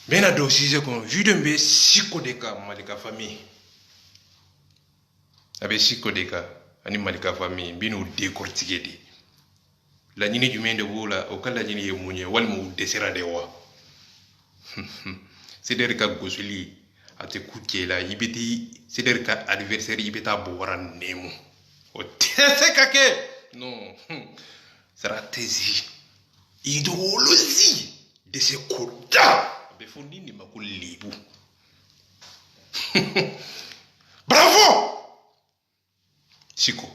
Bena dosise kon video mbe siko deka malika famille. Abe siko deka ani malika famille binu décortiquer de. La nyini jumende wula o kala nyini yemunye walmu desera de wa. C'est-à-dire ka gosuli ate kukela ibiti c'est-à-dire ka adversaire ibita bora nemu. O tese kake non. Stratégie idéologie de ce quota. Befondini makulibu. Bravo! Siko.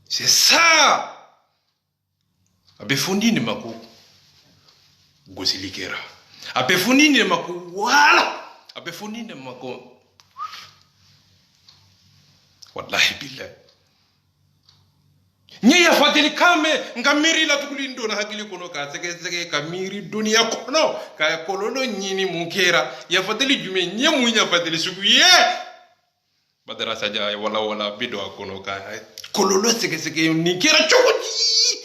C'est ça! Befondini maku gosilikera. Befondini maku wala. Befondini maku wallahi billahi. Nye ya fateli kame ngamiri la tukulindo na hakili kono ka sege kamiri dunia kono ka kololo nyini munkera ya fateli jume nye munya fateli suguye badara saja wala bido kono ka kololo sege nikera chokoti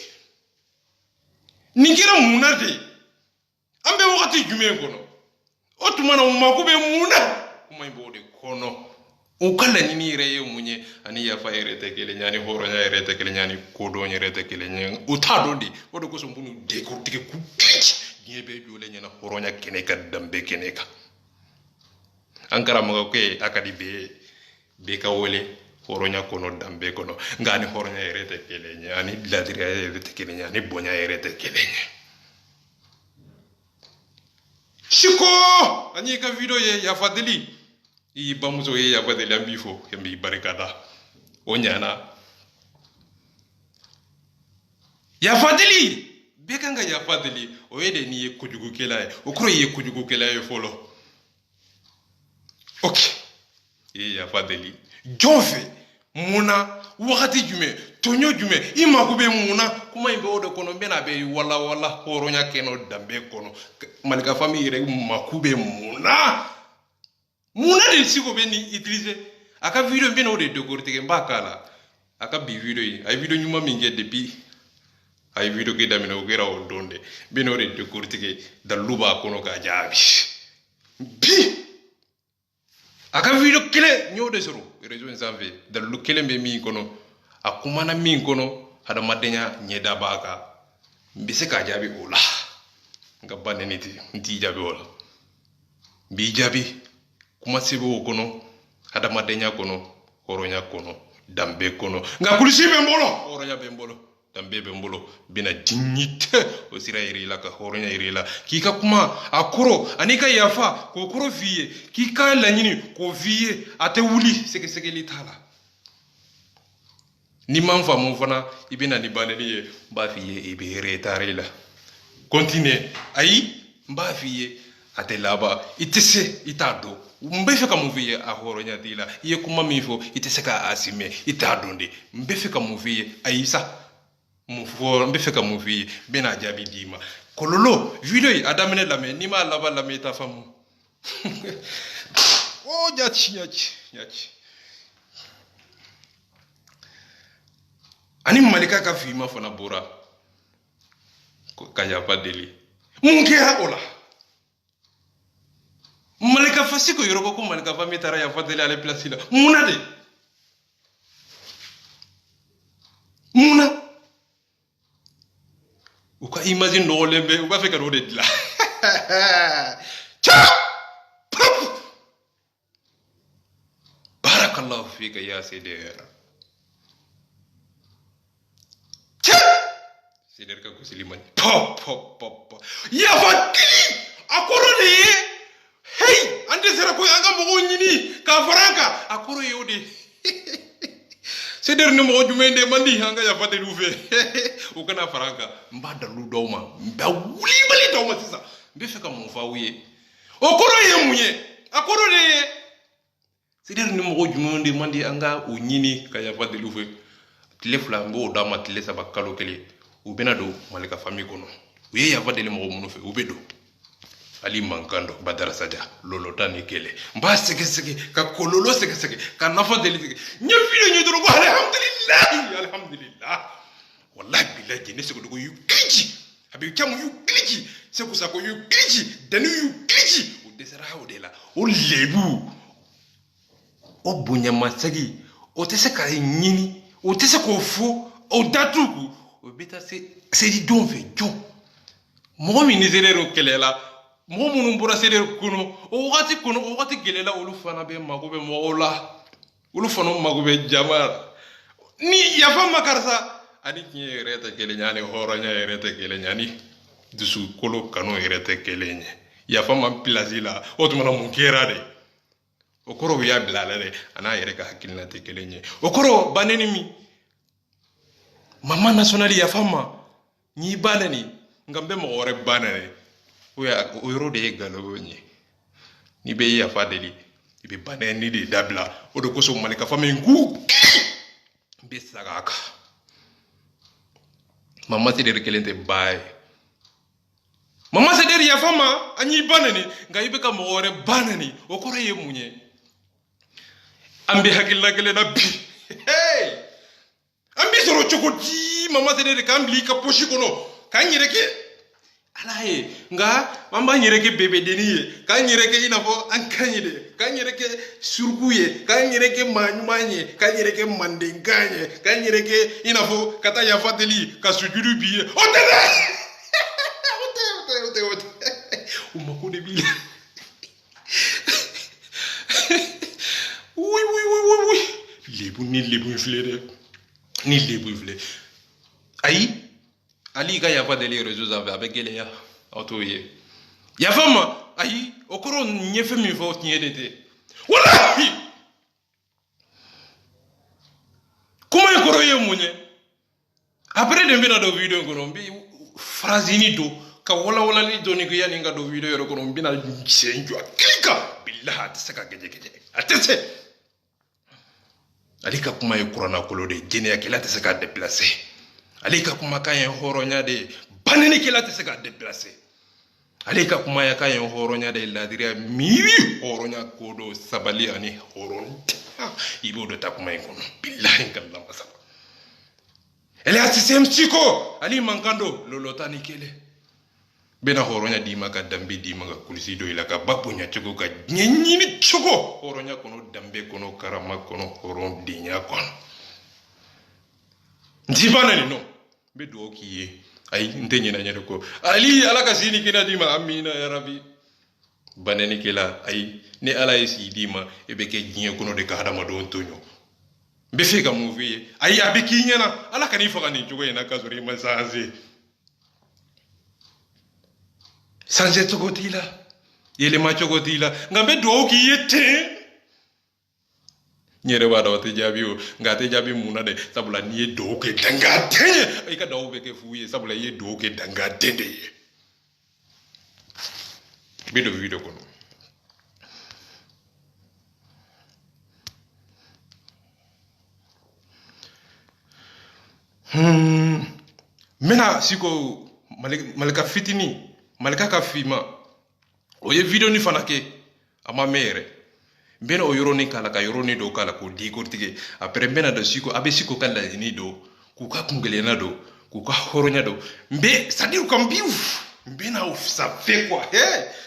nikera munade ambe wakati jume kono otumana umakube muna kuma imbode kono ukala nini reye munye ani ya fa erete kele nyani horo nya erete kele nyani kodo nya erete kele nya utado di odo ko sombunu décortiquer ku nyebe jole nya na horo nya keneka dambe keneka ankara maga ke akadi be ka wole horo nya kono dambe kono ngani horo nya erete kele nya ani ladri erete kele nya ni bonya erete kele nya shiko ani ka video ye ya fadili I bamuzo ye ya bade lambifo kembi barikada onyana ya fadili bekanga ya fadili oyede ni ye kujugu kelaye okro ye kujugu kelaye folo okay ye ya fadili jonfe muna wakati jume tonyo jume imakube muna kuma imbe odo kono bena be wala horonya keno dambe kono malika famille re makube muna de siko beni utiliser aka video bena o de décortiquer mbakala aka bi video yi ay video nyuma minge depuis ay video ke damina o gera o donde bena o de décortiquer daluba kono ka jaabi bi aka video kele nyode soro réseau ensemble dalu kele be mi kono akumana mi kono hada madenya nyeda baka mbise ka jaabi ola ngabane niti jaabi ola bi jaabi kuma sebe kono hada madenya kono horonya kono dambe kono nga kulisi bembolo horonya bembolo dambe bembolo bina dignité o sira irila ka horonya irila kika kuma akoro anika yafa ko koro vie kika lanyini ko vie ate wuli seke litala ni manfa mo fana ibina ni baneli ba vie ibe retarela continue ayi mba vie ate laba itese itado mbefe ka movie a horonya dila ye kuma mifo itese ka asime itadonde mbefe ka movie aisa mufo mbefe ka movie bena jabi dima kololo video yi adamene lame ni ma laba lame ta famu oh nyachi ani malika ka fima fona bora kanya padeli munke ha ola malika fasiko yorogo ko malika fami tara ya fadele ale place la muna uka imagine no lembe uba feka no de la cha barakallahu fika ya sidera cha sidera ka kusiliman pop ya fakili akoro de hey ande sera ko anga mo nyini ka faranka akoro yodi seder ni mo jumende mandi hanga ya fate lufe o kana faranka mbada lu doma mba wuli bali doma sisa mbe feka mo fawiye okoro ye munye akoro de seder ni mo jumende mandi anga o nyini ka ya fate lufe tile flambo dama tile sabakalo kele u benado malika famille kono uye ya fate le mo munufe u bedo ali mankando badara saja lolota ni kele mba seke ka kololo seke ka nafa deli seke nyafilo nyodoro ko alhamdulillah wallahi billahi jene seko do yukiji abi kamu yu kliki se ko sako yu kliki danu yu kliki o desera o de la o lebu o bonya masagi o tese ka nyini o tese ko fo o datuku o beta se di don fe jo mo mi ni zerero kelela mo munun bura zerero kuno o wati gelela olu fana be magobe mo ola olu fana magobe jamara ni yafa makarsa ani kiye yerete kelenyani horonya yerete kelenyani dusu kolo kanu yerete kelenye yafa man plazila otumana munkera de okoro ya bilala de ana yere ka hakilina te kelenye okoro baneni mi mama nationali yafa ma ni banani ngambe mo ore banane o yoro de galonye ni be yafa deli ibe banani de dabla o de koso malika fami ngu be sagaka mama se der kelente bay mama se der ya fama anyi banani nga ibe ka moore banani o kore ye munye ambi hakilla kele na bi hey ambi soro chokoti mama se der kambi ka poshi kono kanyireke alaye nga mamba nyireke bebe deniye kanyireke inafo ankanyide kanyireke surkuye kanyireke manyumanye kanyireke mandenganye kanyireke inafo kata ya fateli kasujudu biye otele ote umakode bile oui lebu inflé ni lebu inflé ayi ali ga yafa deli réseaux avec geleya autoye yafa ma ayi okoro nyefe mi fo tinyedete wallahi kuma okoro ye munye après de mbina do video ngono mbi phrase ni do ka wala ni do ni ko yani nga do video yoro kono mbina senjo klika billahi tsaka geje atese alika kuma ye kurana kolode gene ya kila tsaka déplacer alika kuma kayen horonya de banani kila te se ka déplacer alika kuma ya kayen horonya de ladiria miri horonya kodo sabali ani horon ibo do ta kuma ikono billahi kallah masaba ele atisem chiko ali mankando lolotani kele bena horonya di maka dambe di maka kulisi do ilaka bapunya choko ka nyenyini choko horonya kono dambe kono karama kono horon dinya kono ndibana ni no be do kiye ay ntenye na nyere ko ali alaka sini kina dima amina ya rabbi baneni kila ay ni ala isi dima ebe ke ginye kono de ka hadama do ntonyo be fika movie ay abiki nyana alaka ni faka ni jogo ina kazuri masanze sanje togotila yele ma togotila ngambe do kiye te nyere wada wate jabi o ngate jabi muna de sabula ni ye do ke danga tenye ay ka dawo be ke fuye sabula ye do ke danga dende bido video kono mena siko malika fitini malika ka fima o ye video ni fanake ama mere mbena o yoroni kala ka yoroni do kala ko di kortige après mbena do siko abe siko kala ni do ku ka kungelena do ku ka horonya do mbe sadiru kambiu mbena of ça fait quoi eh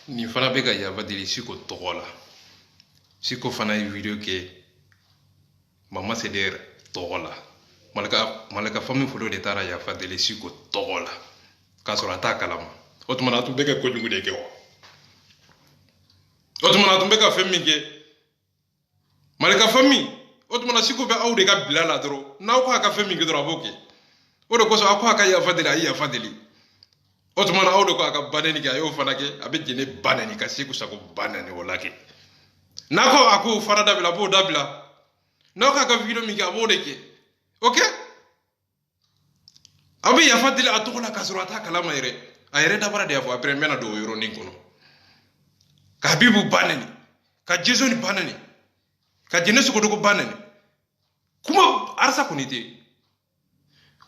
Ni fana bɛ ka yafa deli Siko tɔgɔ la. Siko fana ye video kɛ Mama Seder tɔgɔ la. Malika famille folo de taara yafa deli Siko tɔgɔ la. K'a sɔrɔ a t'a kalama. O tuma na a tun bɛ ka kojugu de kɛ wa? O tuma na a tun bɛ ka fɛn min kɛ? Malika famille, o tuma na Siko bɛ aw de ka bila la dɔrɔn. N'aw ko a ka fɛn min kɛ dɔrɔn a b'o kɛ. O de kosɔn a ko a ka yafa deli, a ye yafa deli. O tuma na aw de ko a ka banɛni kɛ, a y'o fana kɛ, a bɛ jɛnɛ banɛni ka Siko sago banɛni o la kɛ. N'a ko a ko fara dabila, a b'o dabila. N'aw k'a ka video min kɛ, a b'o de kɛ. Ok? A bɛ yafa deli a tɔgɔ la k'a sɔrɔ a t'a kalama yɛrɛ. A yɛrɛ dabara de y'a fɔ, après n bɛna don o yɔrɔnin kɔnɔ. Ka Habibu banɛni, ka Jason banɛni, ka jɛnɛ Sogodogo banɛni. Kuma Arasa kɔni tɛ.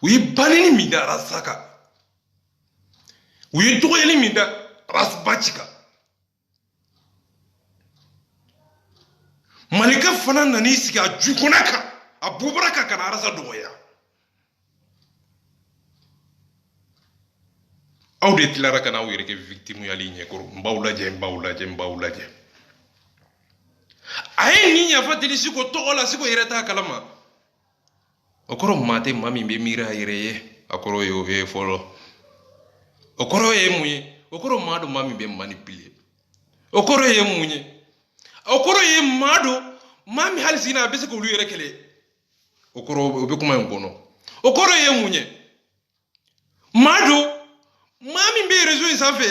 U ye banɛni min da Arasa kan. U ye dɔgɔyali min da Arasbaci kan. Malika fana nan'i sigi a jukɔnɔ kan, a bɔbara kan ka na Arasa dɔgɔya. Aw de tilara ka n'aw yɛrɛ kɛ victime yali ɲɛkɔrɔ. N b'aw lajɛ. A ye nin yafa deli Siko tɔgɔ la, Siko yɛrɛ t'a kalama. O kɔrɔ maa tɛ maa min bɛ miiri a yɛrɛ ye. A kɔrɔ ye o ye fɔlɔ. O kɔrɔ ye mun ye? O kɔrɔ maa dɔ maa min bɛ manipuler. O kɔrɔ ye mun ye? O kɔrɔ ye maa dɔ maa min hali sini a bɛ se k'olu yɛrɛ kɛlɛ. O kɔrɔ o bɛ kuma in kɔnɔ. O kɔrɔ ye mun ye? Maa dɔ maa min bɛ réseau in sanfɛ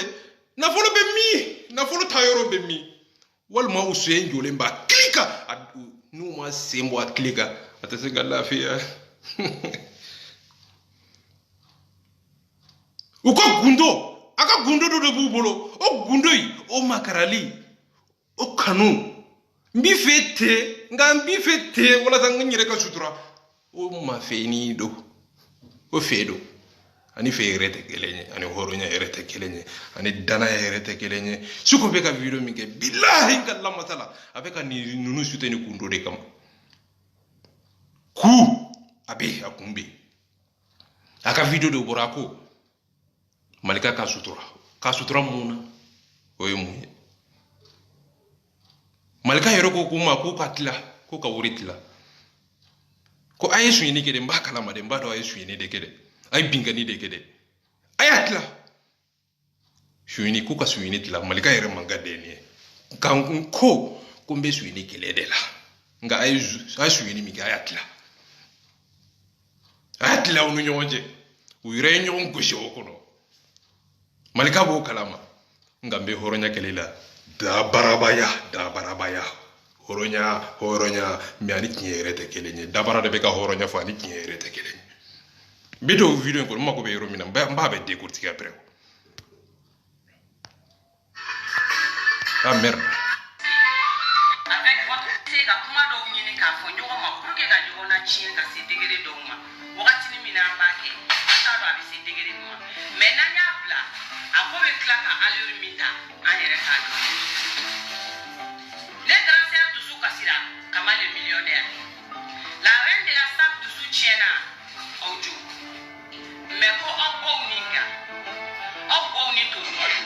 nafolo bɛ min, nafolo ta yɔrɔ bɛ min, walima u sen jɔlen b'a kili kan, n'u ma sen bɔ a kili kan a tɛ se ka lafiya. U ka gundo, a ka gundo dɔ de b'u bolo. O gundo in, o makarali, o kanu, n b'i fɛ ten, nka n b'i fɛ ten walasa n yɛrɛ ka sutura. O mafɛni don, o fɛ don. Ani fɛ yɛrɛ tɛ kelen ye, ani hɔrɔnya yɛrɛ tɛ kelen ye, ani danaya yɛrɛ tɛ kelen ye. Siko bɛ ka video min kɛ, bilahi ka lamasala, a bɛ ka ninnu soutenir gundo de kama. Ku a bɛ a kun bɛ. A ka video de bɔra a ko Malika ka sutura mun na? O ye mun ye? Malika yɛrɛ ko k'u ma k'u ka tila, k'u ka wari tila. Ko a ye suyɛni kɛ dɛ, n b'a kalama dɛ, n b'a dɔn a ye suyɛni de kɛ dɛ. A ye binkani de kɛ dɛ. A y'a tila. Suyɛni, k'u ka suyɛni tila. Malika yɛrɛ man ka den ye. Nka n ko n bɛ suyɛni kɛlɛ de la. Nka a ye suyɛni min kɛ, a y'a tila. A y'a tila u ni ɲɔgɔn cɛ. U yɛrɛ ye ɲɔgɔn gosi o kɔnɔ. Malika b'o kalama. Nka n bɛ hɔrɔnya kɛlɛ la. Dabarabaya. Hɔrɔnya, mais ani tiɲɛ yɛrɛ tɛ kelen ye. Dabara de bɛ ka hɔrɔnya fɔ ani tiɲɛ yɛrɛ tɛ kelen ye. N bɛ don video in kɔnɔ, n mako bɛ yɔrɔ min na, n b'a bɛ décortiquer après. Ah merde. Avec votre ka kuma dɔw ɲini k'a fɔ ɲɔgɔn ma pour que ka ɲɔgɔn na tiɲɛ ka se degré dɔw ma. Wagati min na an b'a kɛ, an t'a dɔn a bɛ se degré min ma. Mais n'an y'a bila, a ko bɛ tila ka allure min ta, an yɛrɛ t'a dɔn. Ne danseur dusu kasira, Kama le millionnaire. La reine de la sape dusu tiɲɛna, aw jo. Mais ko aw baw ni nka, aw baw ni to ɲɔgɔn.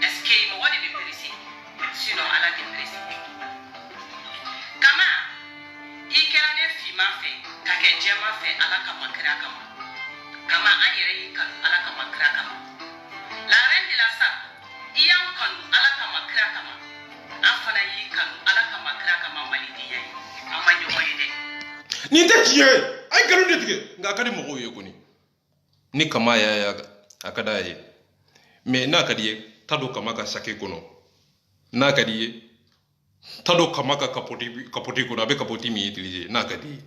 Est-ce que mɔgɔ de bɛ pressé? Sinon Ala tɛ pressé. Kama, i kɛra ne finman fɛ, ka kɛ jɛman fɛ Ala kama kira kama. Kama an yɛrɛ y'i kanu Ala kama kira kama. La reine de la sape, i y'an kanu Ala kama kira kama. An fana y'i kanu Ala kama kira kama malidenya ye. An ma ɲɔgɔn ye dɛ. Nin tɛ tiɲɛ ye. A ye nkalon de tigɛ. Nka a ka di mɔgɔw ye kɔni. Ni Kama y'a a ka d'a ye. Mais n'a ka di ye, taa don Kama ka sake kɔnɔ. N'a ka di ye, taa don Kama ka capote kɔnɔ, a bɛ capote min utiliser. N'a ka di ye.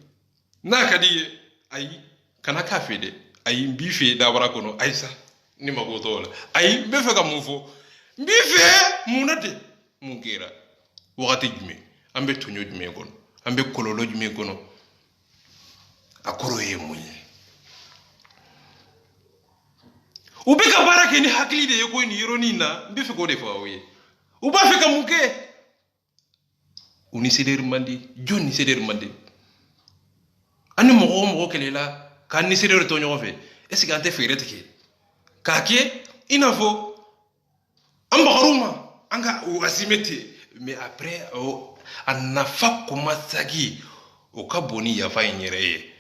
N'a ka di ye, ayi, kana k'a fɛ dɛ. Ayi, n b'i fɛ dabara kɔnɔ, Ayisa, ni mago t'o la. Ayi, n bɛ fɛ ka mun fɔ. N b'i fɛ mun na ten. Mun kɛra? Wagati jumɛn? An bɛ tɔɲɔ jumɛn kɔnɔ? An bɛ kɔlɔlɔ jumɛn kɔnɔ? A kɔrɔ ye mun ye? U bɛ ka baara kɛ ni hakili de ye ko nin yɔrɔnin na, n bɛ fɛ k'o de fɔ aw ye. U b'a fɛ ka mun kɛ? U ni Sederi man di. Jɔn ni Sederi man di? An ni mɔgɔ o mɔgɔ kɛlɛla k'an ni Sederi to ɲɔgɔn fɛ, est ce que an tɛ fɛɛrɛ tigɛ k'a kɛ inafo ambakaruma anga uasimete mais après anafa kumasagi okaboni yafa inyere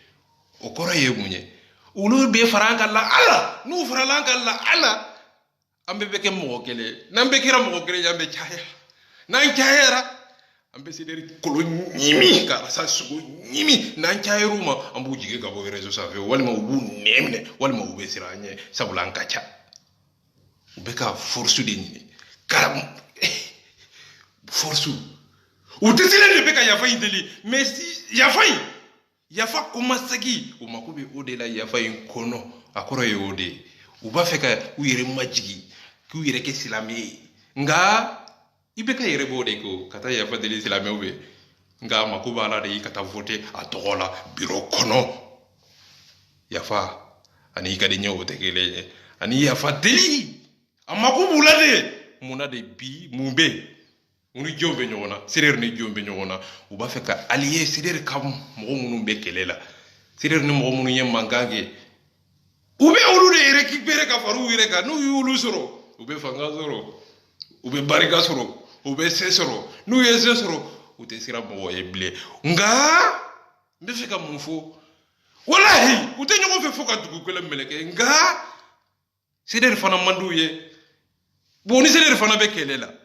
okora yemunye ulu be faranga la ala nu faranga la ala ambe beke mogele nambe kira mogele yambe chaya nan chayera ambe sideri kolo nyimi ka sa sugo nyimi nan chayeruma ambu jige gabo rezo safe walma ubu nemne walma ube siranye sabulanka cha beka force de nyini karam force ou desile de beka yafa indeli mais si yafa kumasagi umakube odela yafa inkono akoro yode uba feka uyire majigi ku yire ke silami nga ibeka yire bode ko kata yafa deli silami ube nga makuba ala de kata voter a togola bureau kono yafa ani kadi nyawo tekele ani yafa deli amakubula de muna de bi mumbe uni jombe nyona sirer ni jombe nyona uba feka allié sirer kam mo munu be kelela sirer ni mo munu yem mangange ube olu de récupérer ka faru wire ka nu yulu soro ube fanga soro ube barika soro ube sesoro nu yese soro ute sira mo eble nga mbe feka mufo wallahi ute nyoko fe foka dugu kele meleke nga sirer fana manduye boni sirer fana be kelela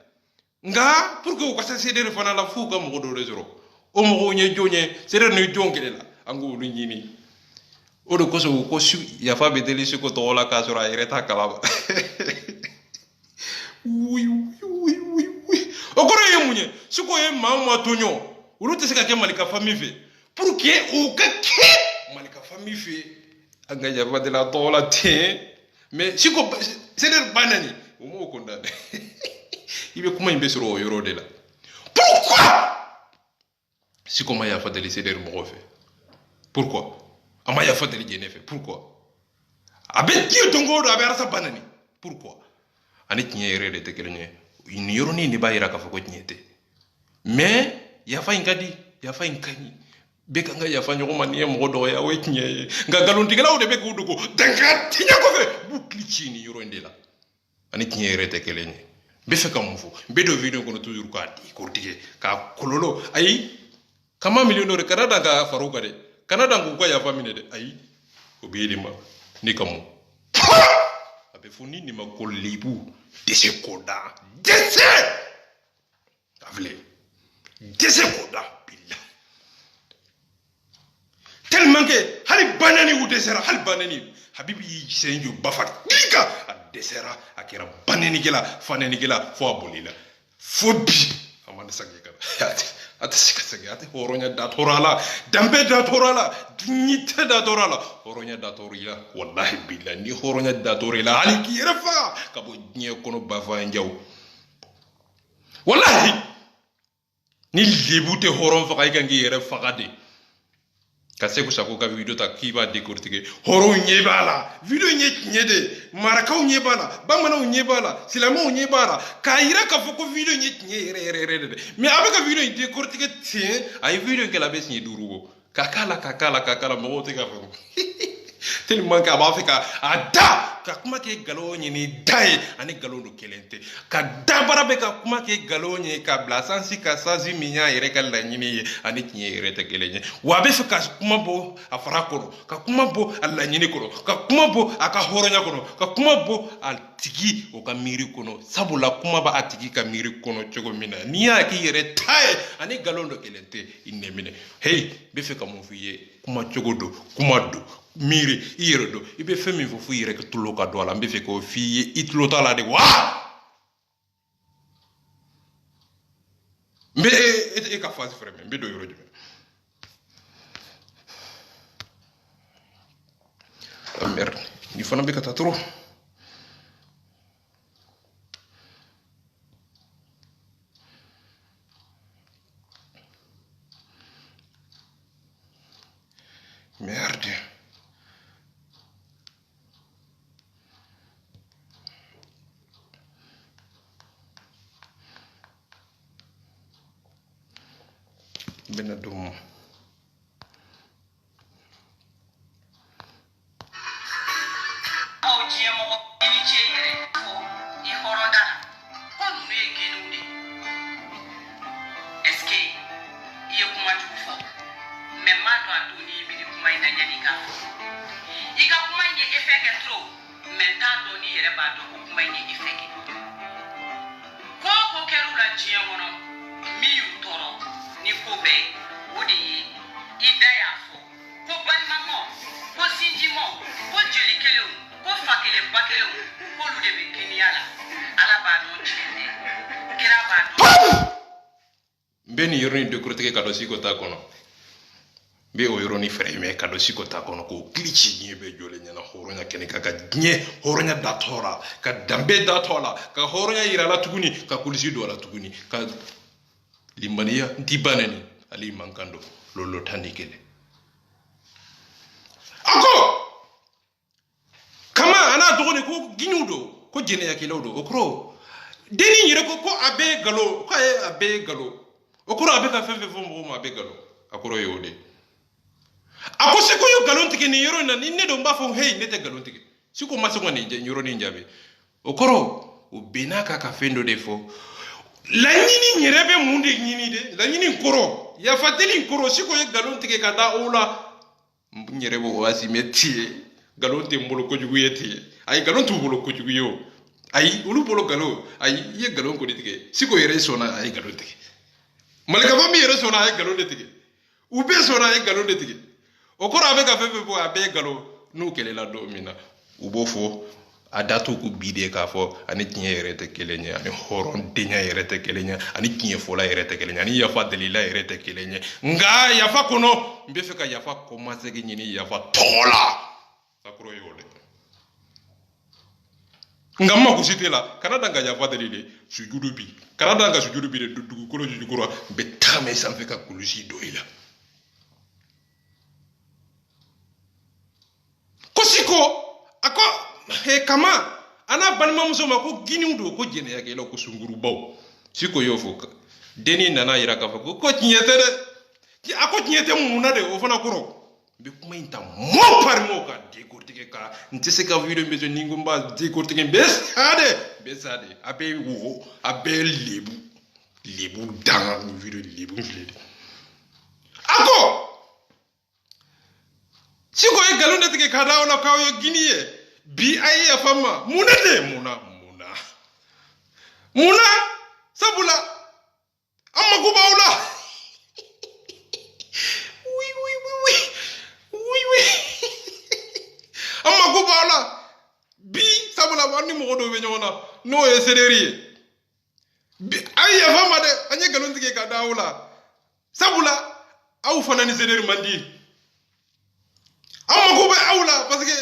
nga pour que o kasa sirer fana la fuka mo do rezoro o mo nye jonye sirer ni jongelela angu lu nyini o do koso ko su ya fa be delice ko to la kasura ireta kala oui o koro ye munye suko ye mama tonyo uruti sika ke malika famille fe pour que o ka ke malika famille fe anga ya va de la tola te mais siko sirer banani o mo condamné ibe kuma imbe soro yoro de la pourquoi si comment ya fa de laisser der mo fait pourquoi ama ya fa de jene fait pourquoi abe ti tongo do abe arasa banani pourquoi ani tinyere de tekelnye ni yoro ni ba ira ka fa ko tinyete mais ya fa ingadi ya fa inkani beka nga ya fa nyoko mani mo do ya we tinye nga galon tigala o de beka udugo danka tinya ko fe bukli chini yoro ndela ani tinyere tekelnye be feka mufo be do video kono toujours ka di ko dige ka kololo ay kama millionnaire Canada ga faruka de Canada ngo ya famine de ay o be lima ni kamu abe foni ni makolibu dese koda dese avle dese koda billah tellement que hali banani ou desera hali banani habibi senjo bafat diga desera akira baneni gela faneni gela fo abolila fobi amanda sagi kana ate sikasagi ate horonya datorala dambe datorala dignité datorala horonya datorila wallahi billahi ni horonya datorila ali ki refa kabo nye kono bafa njaw wallahi ni libute horon fa kay gangi yere fagade kase ko sako ka video ta kiba décortiquer horo nyebala video nyede maraka nyebala bamana nyebala silama nyebala kaira ka foko video nyere mais avec video décortiquer tien ay video que la bes ni durugo kakala mo te ka foko tellement ka ba fika ada ka kuma ke galo ni dai ani galo do kelente ka dabara be ka kuma ke galo ni ka blasansi ka sazi minya ire ka la nyini ani tinye ire te kelenye wa be fika kuma bo afara kono ka kuma bo alla nyini kono ka kuma bo aka horonya kono ka kuma bo al tigi o ka miri kono sabula kuma ba atigi ka miri kono chogo mina niya ki ire tai ani galo do kelente inemine hey be fika mo fiye kuma chogo do kuma do miri irodo ibe femi fofu yire ke tulo ka do ala mbe fe ko fi itlo tala de wa mbe e ka fasi freme mbe do yoro jume merde ni fana be ka tatro merde Benadum. Oh, GMO, kɛ trop mais n t'a dɔn ni yɛrɛ b'a dɔn ko kuma in ye effet kɛ ko o ko kɛra u la diɲɛ kɔnɔ min y'u tɔɔrɔ ni ko bɛɛ o de ye i da y'a fɔ ko balimamaw ko sinjimaw ko jeli kelenw ko fa kelen ba kelenw k'olu de bɛ kɛnɛya la ala b'a dɔn tiɲɛ tɛ kira b'a dɔn. Mbe ni yɔrɔnin décortiquer ka dɔ siko t'a kɔnɔ mbe o yɔrɔnin fɛrɛ mɛ ka dɔ siko t'a kɔnɔ k'o kilici diɲɛ bɛɛ jɔlen ɲɛna hɔrɔnya kɛnɛ kan ka diɲɛ hɔrɔnya datɔ la ka danbe datɔ la ka hɔrɔnya yira la tuguni ka kulisi don a la tuguni ka limaniya dibaneni ali man kan don lolo tani kelen ako kama ana dogoni ko ginu do ko jɛnɛya kɛlaw do o kɔrɔ deni yɛrɛ ko a bɛɛ galo ko a bɛɛ galo o kɔrɔ a bɛ ka fɛn fɛn fɔ mɔgɔw ma a bɛ galo a kɔrɔ ye o de a ko seko ye galon tigɛ nin yɔrɔ in na ni ne don b'a fɔ hey ne tɛ galon tigɛ seko ma se ka nin yɔrɔ nin jaabi o kɔrɔ o bɛn n'a ka fɛn dɔ de fɔ laɲini yɛrɛ bɛ mun de ɲini de laɲini kɔrɔ yafateli kɔrɔ seko ye galon tigɛ ka da o la n yɛrɛ b'o waasi mɛ tiye galon tɛ n bolo kojugu ye tiye ayi galon t'u bolo kojugu ye o ayi olu bolo galon ayi i ye galon ko de tigɛ seko yɛrɛ sɔnna a ye galon tigɛ malikaba min yɛrɛ sɔnna a ye galon de tigɛ u bɛɛ sɔnna a ye galon de tigɛ o kɔrɔ a bɛ ka fɛn fɛn fɔ a bɛɛ ye galon n'u kɛlɛla don min na u b'o fɔ a datu ko bi de k'a fɔ ani tiɲɛ yɛrɛ tɛ kelen ye ani hɔrɔndenya yɛrɛ tɛ kelen ye ani tiɲɛ fɔla yɛrɛ tɛ kelen ye ani yafa delila yɛrɛ tɛ kelen ye nka yafa kɔnɔ n bɛ fɛ ka yafa kɔmasegi ɲini yafa tɔgɔ la sakuro ye o de nka n mako si tɛ la kana dan ka yafa deli de sujudu bi kana dan ka sujudu bi de dugukolo jujukɔrɔ n bɛ tagama i sanfɛ ka kulusi don i la ko siko a ko kama ana balimamuso ma ko giniw do ko jɛnɛya kɛlaw ko sungurubaw siko y'o fɔ denni nana yira k'a fɔ ko tiɲɛ tɛ dɛ a ko tiɲɛ tɛ mun na de o fana kɔrɔ n bɛ kuma in ta mot par mot ka décortiquer ka n tɛ se ka video in bɛ so ni n ko n b'a décortiquer n bɛ sa de a bɛ wo a bɛ lebu dan ni video lebu filɛ de a ko siko ye galon de tigɛ ka da o la k'aw ye gini ye bi a ye yafa ma munna de munna sabula an mako b'aw la an mako b'aw la bi sabula an ni mɔgɔ dɔw bɛ ɲɔgɔn na n'o ye seleri ye bi a ye yafa ma dɛ an ye galon tigɛ ka da aw la sabula aw fana ni seleri man di an mako bɛ aw la parce que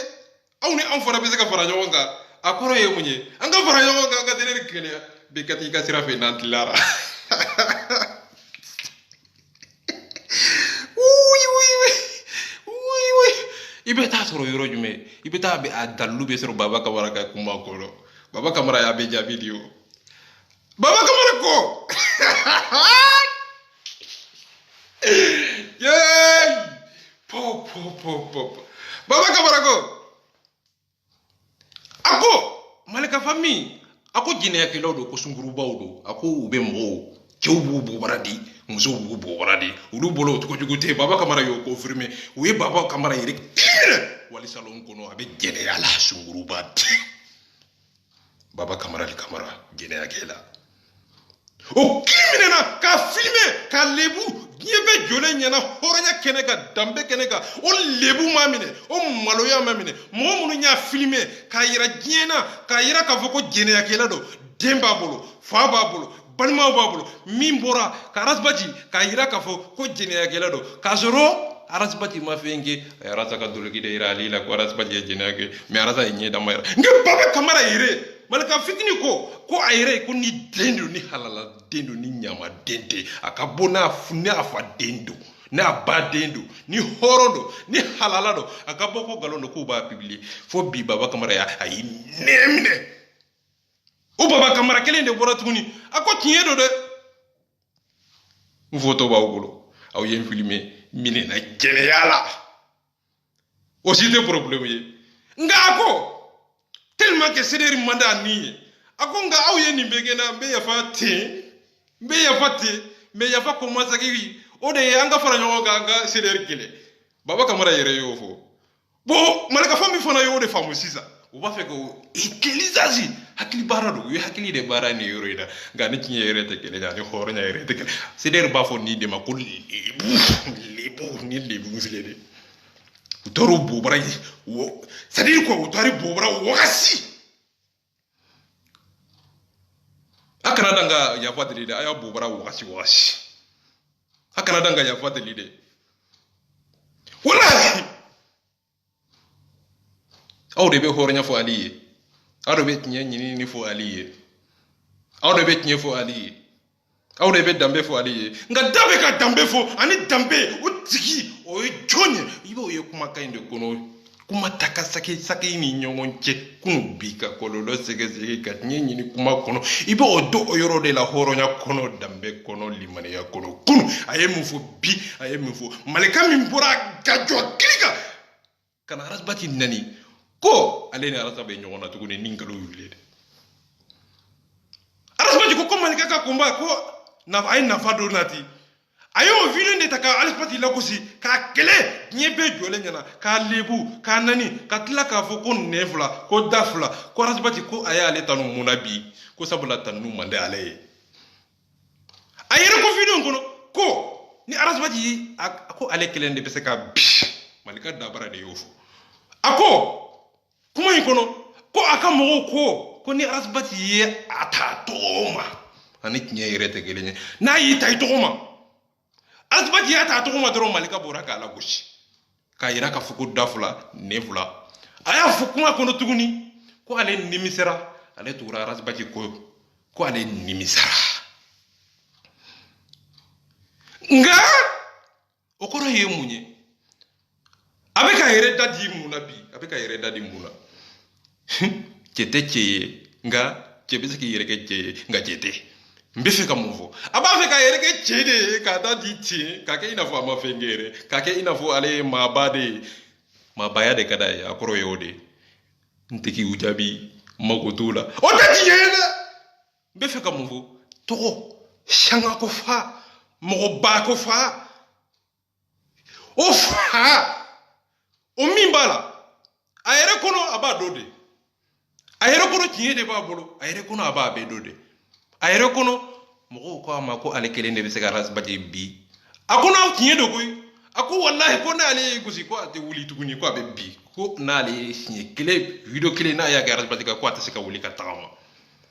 aw ni an fana bɛ se ka fara ɲɔgɔn kan a kɔrɔ ye mun ye an ka fara ɲɔgɔn kan an ka seleri kɛlɛya bɛɛ ka t'i ka sira fɛ n'an tilara i bɛ taa sɔrɔ yɔrɔ jumɛn i bɛ taa a dalilu bɛ sɔrɔ baba kamara ka kuma kɔrɔ baba kamara y'a bɛ jaabi di o baba kamara ko baba kamara ko a ko malika fami a ko jɛnɛyakɛlaw do ko sungurubaw do a ko u bɛ mɔgɔw cɛw b'u bobara di musow b'u bobara di olu bolo o cogojugu tɛ baba kamara y'o confirmer u ye baba kamara yɛrɛ kilinɛ wali salon kɔnɔ a bɛ jɛnɛya la sunguruba tɛ baba kamara de kamara jɛnɛyakɛla o kilinɛna k'a filmer k'a lebu diɲɛ bɛɛ jɔlen ɲɛna hɔrɔnya kɛnɛ kan danbe kɛnɛ kan o lebu ma minɛ o maloya ma minɛ mɔgɔ minnu y'a filmer k'a yira diɲɛ na k'a yira k'a fɔ ko jɛnɛyakɛla do den b'a bolo fa b'a bolo balimaw b'a bolo min bɔra ka arasibaji k'a yira k'a fɔ ko jɛnɛyakɛla do k'a sɔrɔ arasibaji ma fɛn kɛ a ye arasa ka doloki de yira ale la ko arasibaji ye jɛnɛya kɛ mɛ arasa ye ɲɛ dama yira nka baba kamara yɛrɛ malika fitini ko a yɛrɛ ko ni den do ni halala den do ni ɲama den tɛ a ka bɔ n'a fa den do n'a ba den do ni hɔrɔn do ni halala do a ka bɔ ko nkalon do k'u b'a publier fo bi baba kamara a y'i nɛɛ minɛ o baba kamara kelen de bɔra tuguni a ko tiɲɛ do dɛ n foto b'aw bolo aw ye n filmer minɛna jɛnɛya la o si tɛ problème ye nka a ko tellement que seleri man di a ni ye a ko nka aw ye nin bɛɛ kɛ n na n bɛ yafa ten mɛ yafa kɔmasegi o de ye an ka fara ɲɔgɔn kan an ka seleri kɛlɛ baba kamara yɛrɛ y'o fɔ bon malika fami fana yo de famu sisa o ba fe ko ikelizazi hakili bara do yo hakili de bara ni yoro ida ga ni kinye yerete kele ga ni horo nya yerete kele c'est der ba fo ni de ma ko lebu ni lebu ngilede utoro bobra wo c'est dire quoi utari bobra wakasi akana danga ya fadeli de aya bobra wakasi akana danga ya fadeli de wallahi aw de be hornya fo aliye aw de be tnya nyini ni fo aliye aw de be tnya fo aliye aw de be dambe fo aliye nga dabe ka dambe fo ani dambe o tigi o jonye ibo ye kuma kainde kono kuma takasake sake ni nyongon che kunu bika kololo sege ka nyini ni kuma kono ibo o do o yoro de la horonya kono dambe kono limane ya kono kunu ayemu fo bi ayemu fo malika min bora gajo klika kana rasbati nani ko ale ni arasa be nyona to ne ningalo yulede arasa ba ko malika ka kumba ko na ay na fado nati ayo video de taka alpati la kosi ka kele nyebe jole nyana ka lebu ka nani ka tla ka fo ko nevla ko dafla ko arasa ba ko aya ale tanu munabi ko sabula tanu mande ale ayere ko video ngono ko ni arasa ba ko ale kele de bese ka malika dabara de yofo ako kuma ikono ko aka mogo ko ni arasbati ye ata toma ani kinye irete gelenye na yi tai toma arasbati ye ata toma dro malika bora ka la goshi ka ira ka fuku dafula nevula aya fukuma kono tuguni ko ale nimisera ale tura arasbati ko ale nimisera nga okoro ye munye abeka yere dadi muna bi abeka yere dadi muna chete cheye nga chebese ki yere ke cheye nga chete mbefe ka muvo aba afeka yere ke chede ka dadi ti ka ke ina fo ama fengere ka ke ina fo ale mabaya de kada ya akoro yode nteki ujabi magotula o dadi yele mbefe ka muvo to shanga ko fa mo ba ko fa o fa o mimbala ayere kono aba dode ayere kono tiye de ba bolo ayere kono aba be dode ayere kono mo ko ama ko ale kele ne be se garas baje bi akona tiye do koy ako wallahi ko na ale gusi ko ate wuli tuguni ko abe bi ko na ale tiye kele video kele na ya garas baje ko ate se ka wuli ka tama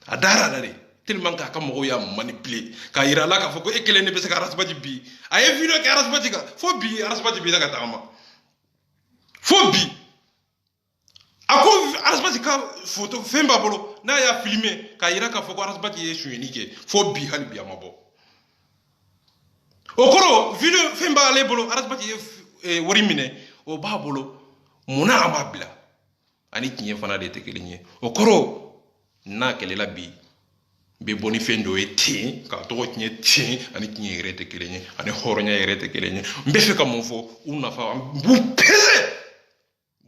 adara dare tellement ka mo ya manipuler ka ira la ka fo ko ekele ne be se garas baje bi aye video garas baje ka fo bi garas baje bi ka tama Fobi. Ako arasbati ka photo femba bolo na ya filmer ka ira ka foko arasbati ye shuenike fobi halbi amabo. Okoro video femba ale bolo arasbati ye worimine o ba bolo muna amabla ani kinye fana de tekelinye. Okoro na kelela bi be boni fendo eti ka to kinye ti ani kinye rete kelenye ani horonya rete kelenye mbefe ka monfo una fa bu pese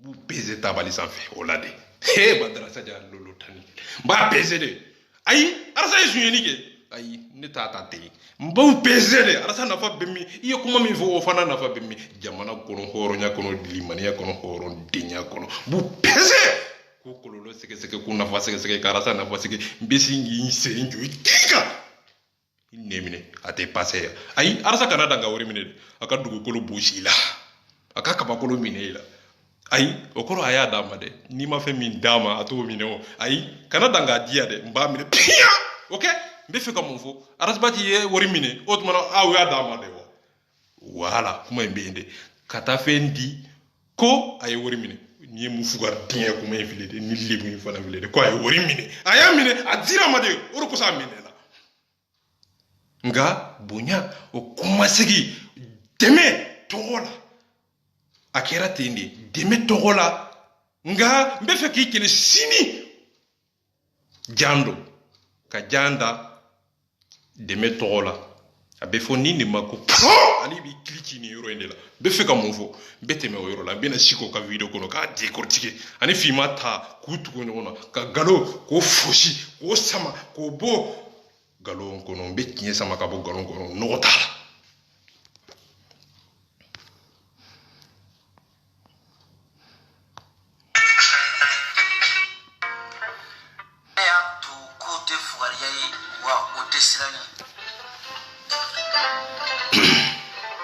bu pese tabali sanfɛ o la de he madrasa ja lolo tani ba pese de ayi arasa yesunyeni ke ayi ne ta te mba pese de arasa nafa bemmi iyo kuma mi fo o fana nafa bemmi jamana kono horonya kono limaniya kono horon dinya kono bu pese ko kololo seke ko nafa seke karasa nafa seke mbesi ngi senjo tika nemine ate passé ayi arasa kana danga wori mine aka dugo kolo bushila aka kaba kolo minela ayi okoro aya dama de ni ma fe min dama ato mine o ayi kana danga dia de mba mine pia okay mbe fe comme fo arasbati ye wori mine otmana awa dama de o wala kuma mbende kata fendi ko ayi wori mine ni mu fugar bien kuma infilé de ni lebu ni fana filé de ko ayi wori mine aya mine adira ma de oro ko sa mine la nga bonya o kuma sigi deme togola akera tindi deme togola nga mbefe ki kele sini jando ka janda deme togola abe fo nini mako ali bi kliki ni yoro endela befe ka monfo bete me yoro la bena shiko ka video kono ka décortiquer ani fima ta kutu ko ngona ka galo ko foshi ko sama ko bo galo kono be kinye sama ka bo galo kono no tala fugariya ye wa o tɛ siran ye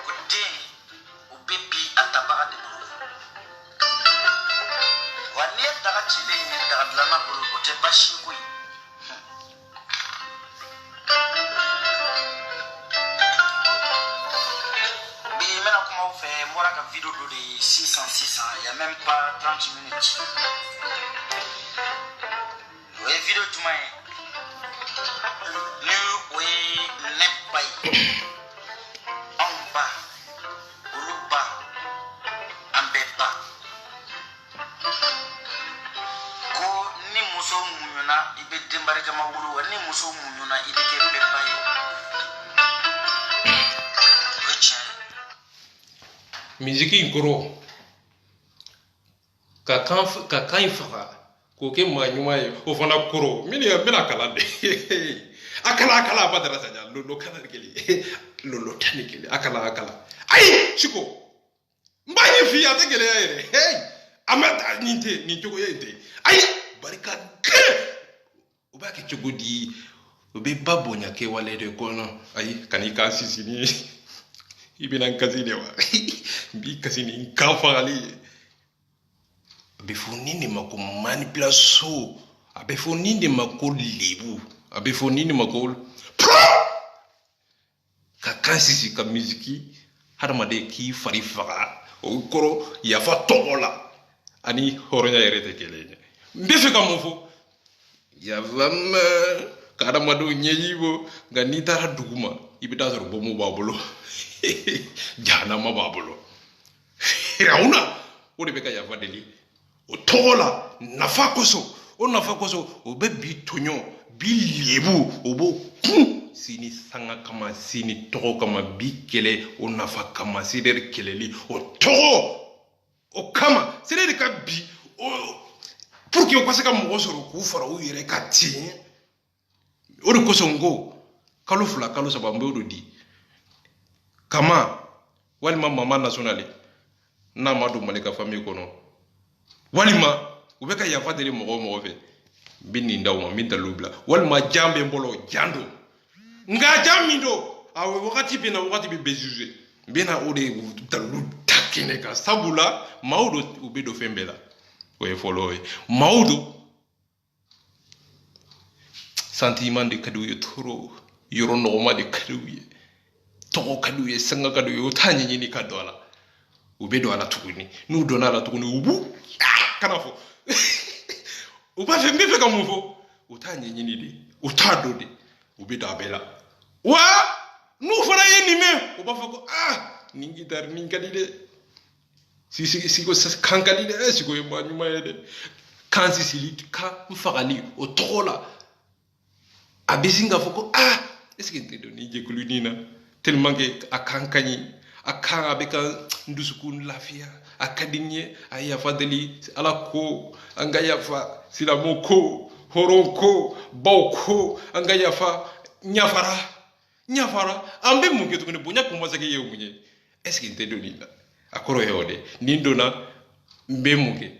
o den o bɛ bi a tabaga de bolo wa n'i ye daga cilen ye daga dilanna bolo o tɛ baasi ye koyi bi n bɛna kuma aw fɛ n bɔra ka video dɔ de ye sisan il y a même pas 30 minutes o ye video jumɛn ye ni o ye ne ba ye anw ba olu ba an bɛɛ ba ko ni muso muɲuna i bɛ den barikama wolo wa ni muso muɲuna i bɛ kɛ bɛɛ ba ye o ye tiɲɛ ye musique in kɔrɔ ka kan in faga k'o kɛ maa ɲuman ye o fana kɔrɔ min bɛna kalan de a kala a ba dara saja lolo kala kelen lolo tani kelen a kala ayi siko n b'a ye f'i ye a tɛ gɛlɛya yɛrɛ a ma taa nin tɛ nin cogoya in tɛ ayi barika gɛrɛ o b'a kɛ cogo di o bɛ ba bonya kɛwale de kɔnɔ ayi kan'i kan sisi ni i bɛna n kasi de wa n b'i kasi ni n kan fagali ye a bɛ fɔ nin de ma ko manipulation a bɛ fɔ nin de ma ko lebu a bɛ fɔ nin de ma ko ka kan sisi ka misiki hadamaden k'i fari faga o kɔrɔ yafa tɔgɔ la ani hɔrɔnya yɛrɛ tɛ kelen ye n bɛ fɛ ka mun fɔ yafa ma ka hadamadenw ɲɛji bɔ nka n'i taara dugu ma i bɛ taa sɔrɔ bɔnbɔn b'a bolo jahanama b'a bolo firawuna o de bɛ ka yafa deli o tɔgɔ la nafa kosɔn o nafa kosɔn o bɛ bi tɔɲɔ bi lebu o b'o kun sini sanga kama sini tɔgɔ kama bi kɛlɛ o nafa kama sedɛri kɛlɛli o tɔgɔ o kama sedɛri ka bi o pour que u ka se ka mɔgɔ sɔrɔ k'u fara u yɛrɛ ka tiɲɛ o de kosɔn ko kalo 2 kalo 3 n b'o de di kama walima mama nationale n'a ma don Mali ka famille kɔnɔ walima u bɛ ka yafa deli mɔgɔ o mɔgɔ fɛ n bɛ nin d'aw ma n bɛ dalilu bila walima jan bɛ n bolo jan don nka jan min don a wagati bɛ na wagati bɛ bɛɛ juge n bɛ na o de dalilu ta kɛnɛ kan sabula maaw don u bɛ don fɛn bɛɛ la o ye fɔlɔ ye maaw don sentiment de ka d'u ye trop yɔrɔ nɔgɔma de ka d'u ye tɔgɔ ka d'u ye sanga ka d'u ye u t'a ɲɛɲini ka don a la u bɛ don a la tuguni n'u donna a la tuguni u b'u kana fɔ u b'a fɛ n bɛ fɛ ka mun fɔ u t'a ɲɛɲini de u t'a dɔn de u bɛ don a bɛɛ la wa n'u fana ye nin mɛn u b'a fɔ ko nin guitare nin ka di dɛ siko kan ka di dɛ siko ye maa ɲuman ye dɛ kan sisili kan fagali o tɔgɔ la a bɛ sin k'a fɔ ko est ce que n tɛ dɔn nin jɛkulu nin na tellement que a kan ka ɲi a kan a bɛ ka n dusukun lafiya a ka di n ye a ye yafa deli ala ko an ka yafa silamɛw ko hɔrɔn ko baw ko an ka yafa ɲafara an bɛ mun kɛ tuguni bonya kumasegi ye mun ye est ce que n tɛ don nin na a kɔrɔ ye o de nin donna n bɛ mun kɛ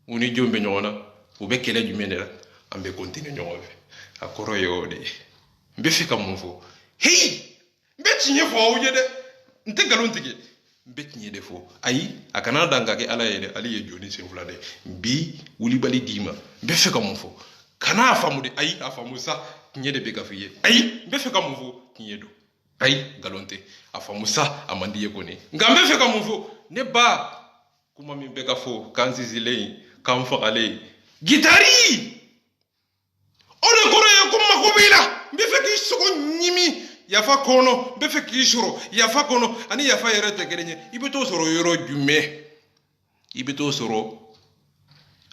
u ni jɔn bɛ ɲɔgɔn na u bɛ kɛlɛ jumɛn de la an bɛ continuer ɲɔgɔn fɛ a kɔrɔ ye o de ye n bɛ fɛ ka mun fɔ heyi n bɛ tiɲɛ fɔ aw ye dɛ n tɛ nkalon tigɛ n bɛ tiɲɛ de fɔ ayi a kana dan ka kɛ ala ye dɛ ale ye jɔni sen 2 de bi wulibali d'i ma n bɛ fɛ ka mun fɔ kana a faamu de ayi a faamu sa tiɲɛ de bɛ ka f'i ye ayi n bɛ fɛ ka mun fɔ tiɲɛ don ayi nkalon tɛ a faamu sa a man di ye kɔni nka n bɛ fɛ ka mun fɔ ne ba kuma min bɛ ka fɔ kan sisilen kan fagalen gitari o de kɔrɔ ye ko mako b'i la n bɛ fɛ k'i sogo ɲimi yafa kɔnɔ n bɛ fɛ k'i sɔrɔ yafa kɔnɔ ani yafa yɛrɛ tɛ kelen ye i bɛ t'o sɔrɔ yɔrɔ jumɛn i bɛ t'o sɔrɔ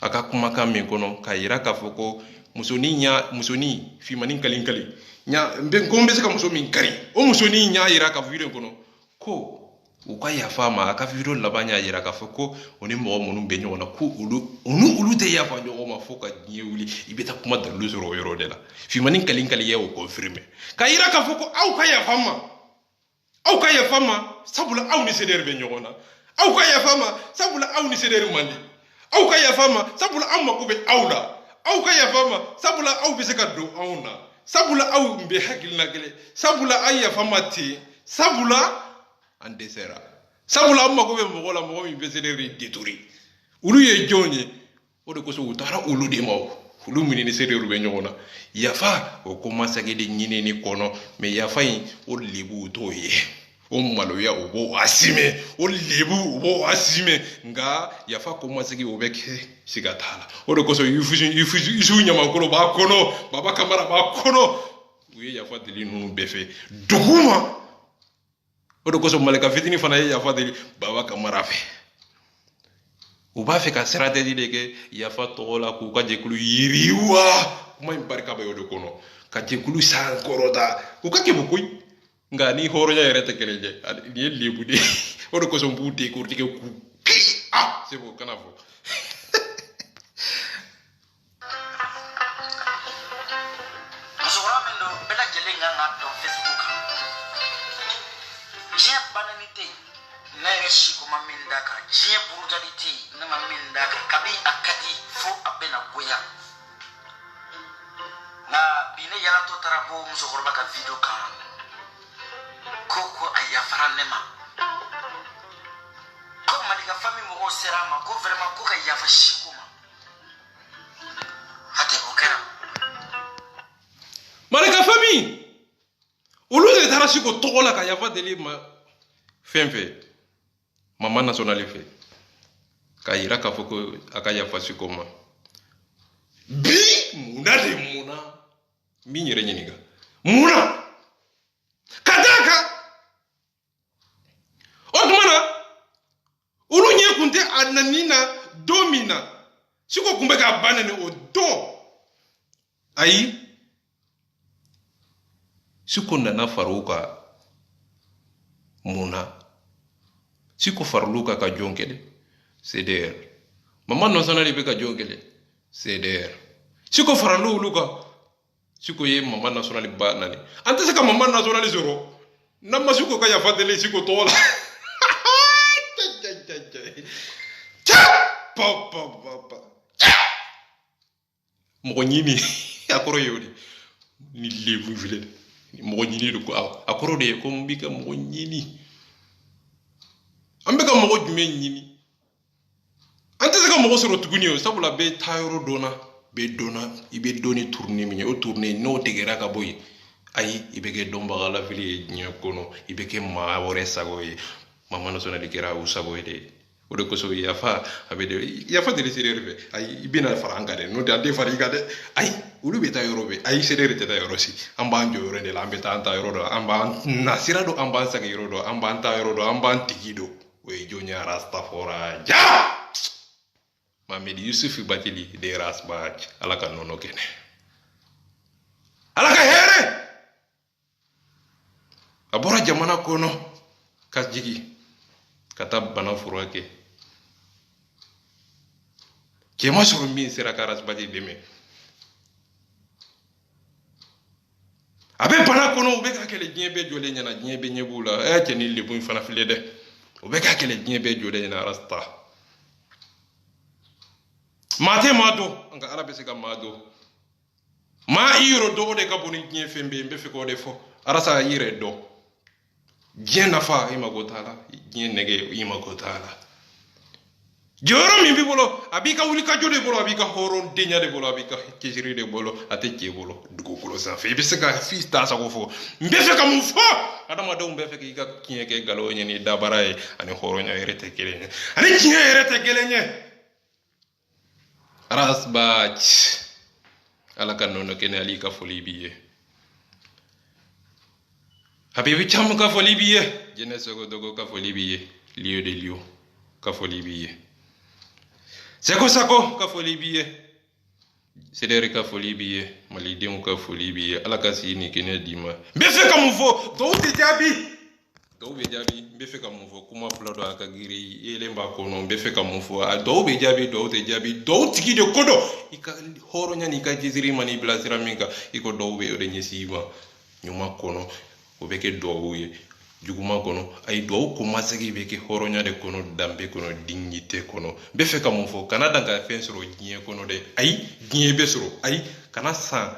a ka kumakan min kɔnɔ k'a yira k'a fɔ ko musonin fimanin kali ko n bɛ se ka muso min kari o musonin y'a yira k'a fɔ video kɔnɔ ko u ka yafa ma a ka video laban y'a yira k'a fɔ ko o ni mɔgɔ minnu bɛ ɲɔgɔn na ko olu tɛ yafa ɲɔgɔn ma fo ka diɲɛ wuli i bɛ taa kuma dalilu sɔrɔ o yɔrɔ de la fimanin kali ye o confirmer k'a yira k'a fɔ ko aw ka yafa ma sabula aw ni sedɛri bɛ ɲɔgɔn na aw ka yafa ma sabula aw ni sedɛri man di aw ka yafa ma sabula aw mako bɛ aw la aw ka yafa ma sabula aw bɛ se ka don anw na sabula aw bɛ hakilina kelen sabula a yafa ma ten sabula an dɛsɛra sabula an mago bɛ mɔgɔ la mɔgɔ min bɛ se de détruire olu ye jɔn ye o de kosɔn u taara olu de ma olu minɛ ni serew bɛ ɲɔgɔn na yafa o ko masakɛ de ɲinini kɔnɔ mais yafa in o lebu t'o ye o maloya o b'o asime o lebu o b'o asime nka yafa ko masakɛ o bɛ kɛ siga t'a la o de kosɔn Isu Ɲamakɔrɔ b'a kɔnɔ Baba Kamara b'a kɔnɔ u ye yafa deli ninnu bɛɛ fɛ dugu ma o de kosɔn Malika fitini fana ye yafa deli Baba Kamara fɛ u b'a fɛ ka stratégie de kɛ yafa tɔgɔ la k'u ka jɛkulu yiriwa kuma in barika bɛ o de kɔnɔ ka jɛkulu sankɔrɔta u ka kɛ bɔ koyi nka ni hɔrɔnya yɛrɛ tɛ kɛlɛ jɛ nin ye lebu de o de kosɔn b'u décortiquer k'u kiri c'est bon kana fɔ musokɔrɔba min don bɛɛ lajɛlen kan ka dɔn Facebook kan diɲɛ banani tɛ yen ne yɛrɛ siko ma min d'a kan diɲɛ burujali tɛ yen ne ma min d'a kan kabi a ka di fo a bɛna goya nka bi ne yalatɔ taara bɔ musokɔrɔba ka video kan ko a yafara ne ma ko Malika famille mɔgɔw sera a ma ko vraiment ko ka yafa siko ma hatɛ o kɛra Malika famille olu de taara siko tɔgɔ la ka yafa deli ma fɛn fɛ Mama National fɛ ka yira k'a fɔ ko a ka yafa siko ma bi munna min yɛrɛ ɲininka munna ka d'a kan o tuma na olu ɲɛ kun tɛ a nani na don min na siko kun bɛ k'a ba nani o don ayi siko nana far'u kan munna siko far'u kan ka jɔn kɛlɛ CDR Mama National bɛ ka jɔn kɛlɛ CDR siko far'u olu kan siko ye Mama National ba nani an tɛ se ka Mama National sɔrɔ n'an ma siko ka yafa deli siko tɔgɔ la mɔgɔ ɲini a kɔrɔ ye o de ni lebu filɛ mɔgɔ ɲini de ko a kɔrɔ de ye ko n bɛ ka mɔgɔ ɲini an bɛ ka mɔgɔ jumɛn ɲini an tɛ se ka mɔgɔ sɔrɔ tuguni o sabula bɛɛ taa yɔrɔ dɔnna bɛɛ dɔnna i bɛ dɔnni tourner min ye o tourner n'o tigɛra ka bɔ yen ayi i bɛ kɛ dɔnbaga lafili ye diɲɛ kɔnɔ i bɛ kɛ maa wɛrɛ sago ye Mama National kɛra u sago ye de o de kosɔn yafa a bɛ de yafa deli CDR fɛ ayi i bɛna fara an kan dɛ n'o tɛ an tɛ fara i kan dɛ ayi olu bɛ taa yɔrɔ bɛɛ ayi CDR tɛ taa yɔrɔ si an b'an jɔ yɔrɔ de la an bɛ taa an ta yɔrɔ dɔ an b'an na sira dɔn an b'an segin yɔrɔ dɔn an b'an ta yɔrɔ dɔn an b'an tigi dɔn o ye jɔn ye Rastafari ja Mamadi Yusuf Batili de Rasbach ala ka nɔnɔ kɛnɛ ala ka hɛrɛ a bɔra jamana kɔnɔ ka jigi ka taa bana furakɛ cɛ ma sɔrɔ min sera ka Rasbach dɛmɛ a bɛ bana kɔnɔ u bɛ ka kɛlɛ diɲɛ bɛɛ jɔlen ɲɛna diɲɛ bɛɛ ɲɛ b'u la cɛ ni lebu in fana filɛ dɛ u bɛ ka kɛlɛ diɲɛ bɛɛ jɔlen ɲɛna Rasta maa tɛ maa dɔn nka ala bɛ se ka maa dɔn maa i yɛrɛ dɔn o de ka bon ni diɲɛ fɛn bɛɛ ye n bɛ fɛ k'o de fɔ Arasa i yɛrɛ dɔn diɲɛ nafa i mago t'a la diɲɛ nɛgɛ i mago t'a la jɔyɔrɔ min b'i bolo a b'i ka wulikajɔ de bolo a b'i ka hɔrɔndenya de bolo a b'i ka cɛsiri de bolo a tɛ cɛ bolo dugukolo sanfɛ i bɛ se ka f'i t'a sago fɔ n bɛ fɛ ka mun fɔ adamadenw bɛ fɛ k'i ka tiɲɛ kɛ nkalon ye ni dabara ye ani hɔrɔnya yɛrɛ tɛ kelen ye ani tiɲɛ yɛrɛ tɛ kelen ye Rasbach ala ka nɔnɔ kɛnɛ ali ka foli b'i ye Habibi caman ka foli b'i ye Jɛnɛ Sogodogo ka foli b'i ye Lio de Lio ka foli b'i ye Seko Sako ka foli b'i ye CDR ka foli b'i ye malidenw ka foli b'i ye ala ka si ni kɛnɛ d'i ma n bɛ fɛ ka mun fɔ dɔw tɛ jaabi dɔw bɛ jaabi n bɛ fɛ ka mun fɔ kuma fila dɔ a ka giri yelen b'a kɔnɔ n bɛ fɛ ka mun fɔ a dɔw bɛ jaabi dɔw tɛ jaabi dɔw tigi de ko dɔn i ka hɔrɔnya ni ka jisiri ma n'i bilasira min kan i ko dɔw bɛ o de ɲɛsin i ma ɲuman kɔnɔ o bɛ kɛ duwawu ye juguma kono ay do ko masegi be ke horonya de kono dambe kono dignité kono be fe kam fo kana danga fen soro gie kono de ay gie be soro ay kana sa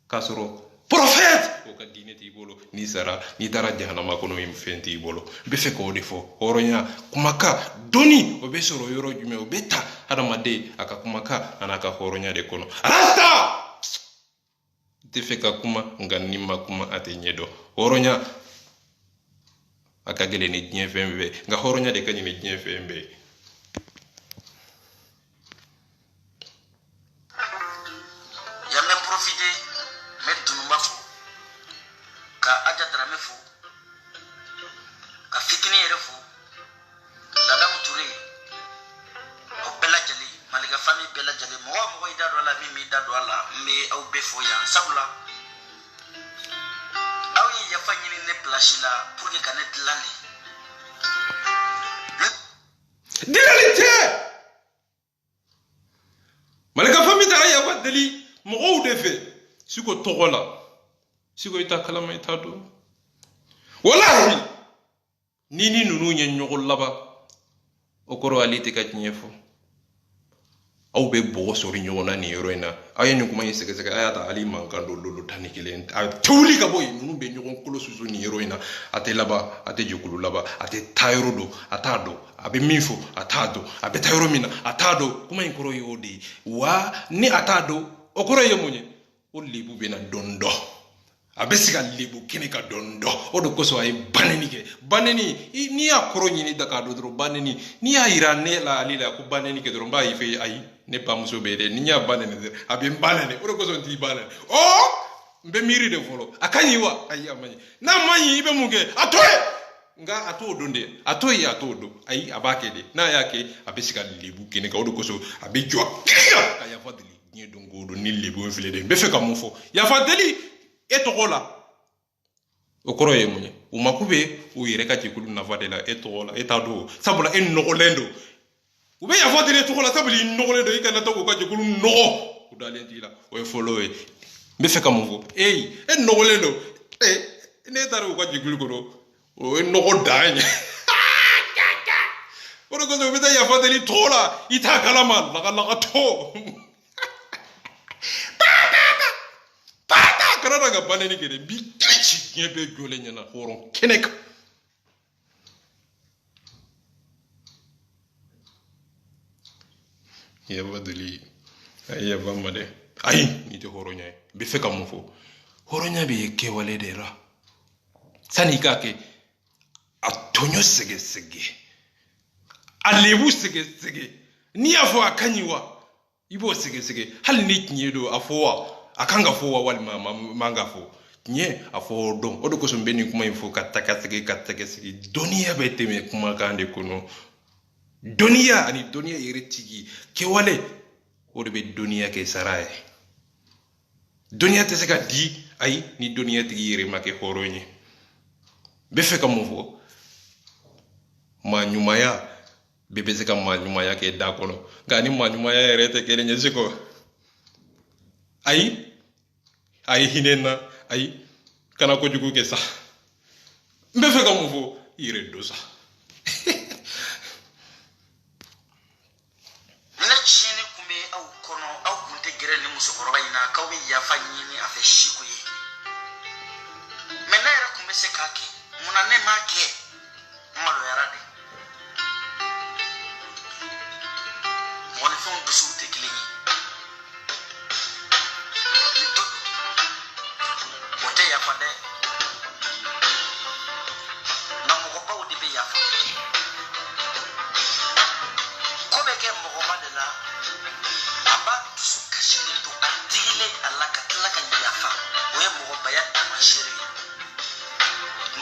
kasoro prophète ko ka dineti bolo ni sara ni tara jahannama kono mi fenti bolo be fe ko de fo horonya kumaka doni o be soro yoro jume o beta hada made aka kumaka anaka horonya de kono rasta te fe ka kuma nganima kuma ate nyedo horonya akagele ni dien fembe nga horonya de kanyi ni dien fembe ya me profiter me dunuma fo ka ajatara me fo ka fitini ere fo dada muture o bela jali malika fami bela jali mo mo ida do la mi da do la me au be fo ya sabula awi ya fanyini ne plashila pour que canet landi dilalité malika fami tara ya wadali mo de fe siko togola siko ita kalama ita do wallahi nini nunu nye nyogol laba okoro alite ka nyefo au be bogo sori nyona ni heroina aya nyukuma yeseke seke aya ta ali mankando lolo tanikile a tuli ka boy nunu be nyokon kolo susu ni heroina ate laba ate jukulu laba ate tayro do atado abe minfo atado abe tayro mina atado kuma inkoro yodi wa ni atado okoro yemunye o libu be na dondo abesiga libu kini ka dondo odo koso ay baneni ni akoro nyini daka do dro baneni ni ayira ne la alila ku baneni ke dro mba ife ay ne pa muso be de ni nya baneni abi baneni odo koso nti baneni oh mbe miri de volo akanyi wa ay amanyi na manyi ibe muge atoye nga ato donde atoyi atodo ay abake de na yake abesiga libu kini ka odo koso abi jwa kiga aya fadili ni dongo do ni libu mfile de be fe ka mufo ya fadili etogola okoro yemunye umakube uyireka chikulu navadela etogola etado sabula ennogolendo ube yavadele etogola sabuli nnogolendo ikana to ko chikulu no udalendila we follow e mbefeka mungo ennogolendo ne taru ko chikulu ko o ennogodanya oro ko ube ta yavadele tola itakalama laga to karara ga baneni kede bi tichi nyebe gole nyana horon kenek ya badali ay ya bamade ay ni te horonya be feka mo fo horonya be ke wale de ra sani kake atonyo sege alebu sege ni afo akanyiwa ibo sege hal ni nyedo afowa akanga fo wal manga fo nye afo don odo ko so mbeni kuma info kataka sigi doniya beteme kuma kande kono doniya ani doniya yeretigi ke wale odo be doniya ke saraye doniya te sega di ay ni doniya tigi yere make horonye be feka mo fo ma nyumaya bebe sega ma nyumaya ke da kono gani ma nyumaya yerete ke lenye siko ay hinena ay kana ko jugu ke sa mbe fe kam fo ire do sa na chini kume au kono au kunte gere ni musokoro bayina kawe ya fanyini afe shikuye menera kume se kake munane make malo yarade woni fon dusu tekilini ya fade na mogoba odi be ya fa ko be ke mogoba de la aba su kashini to atile alaka tlaka ya fa we mogoba ya tamashiri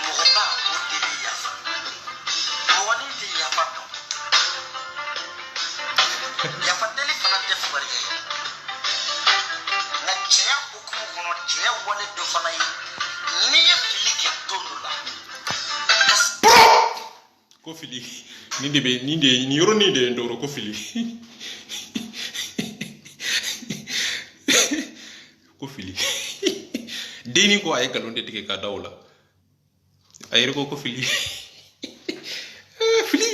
mogoba odi be ya fa woni de ya fa to ya fa dele fana de fa bari na cheya okumu kono cheya wale do fana yi ni ye fili ke tondula ko fili ni yoro ni de ndoro ko fili ko fili deni ko ay kalonde tike ka dawla a yɛrɛ ko fili fili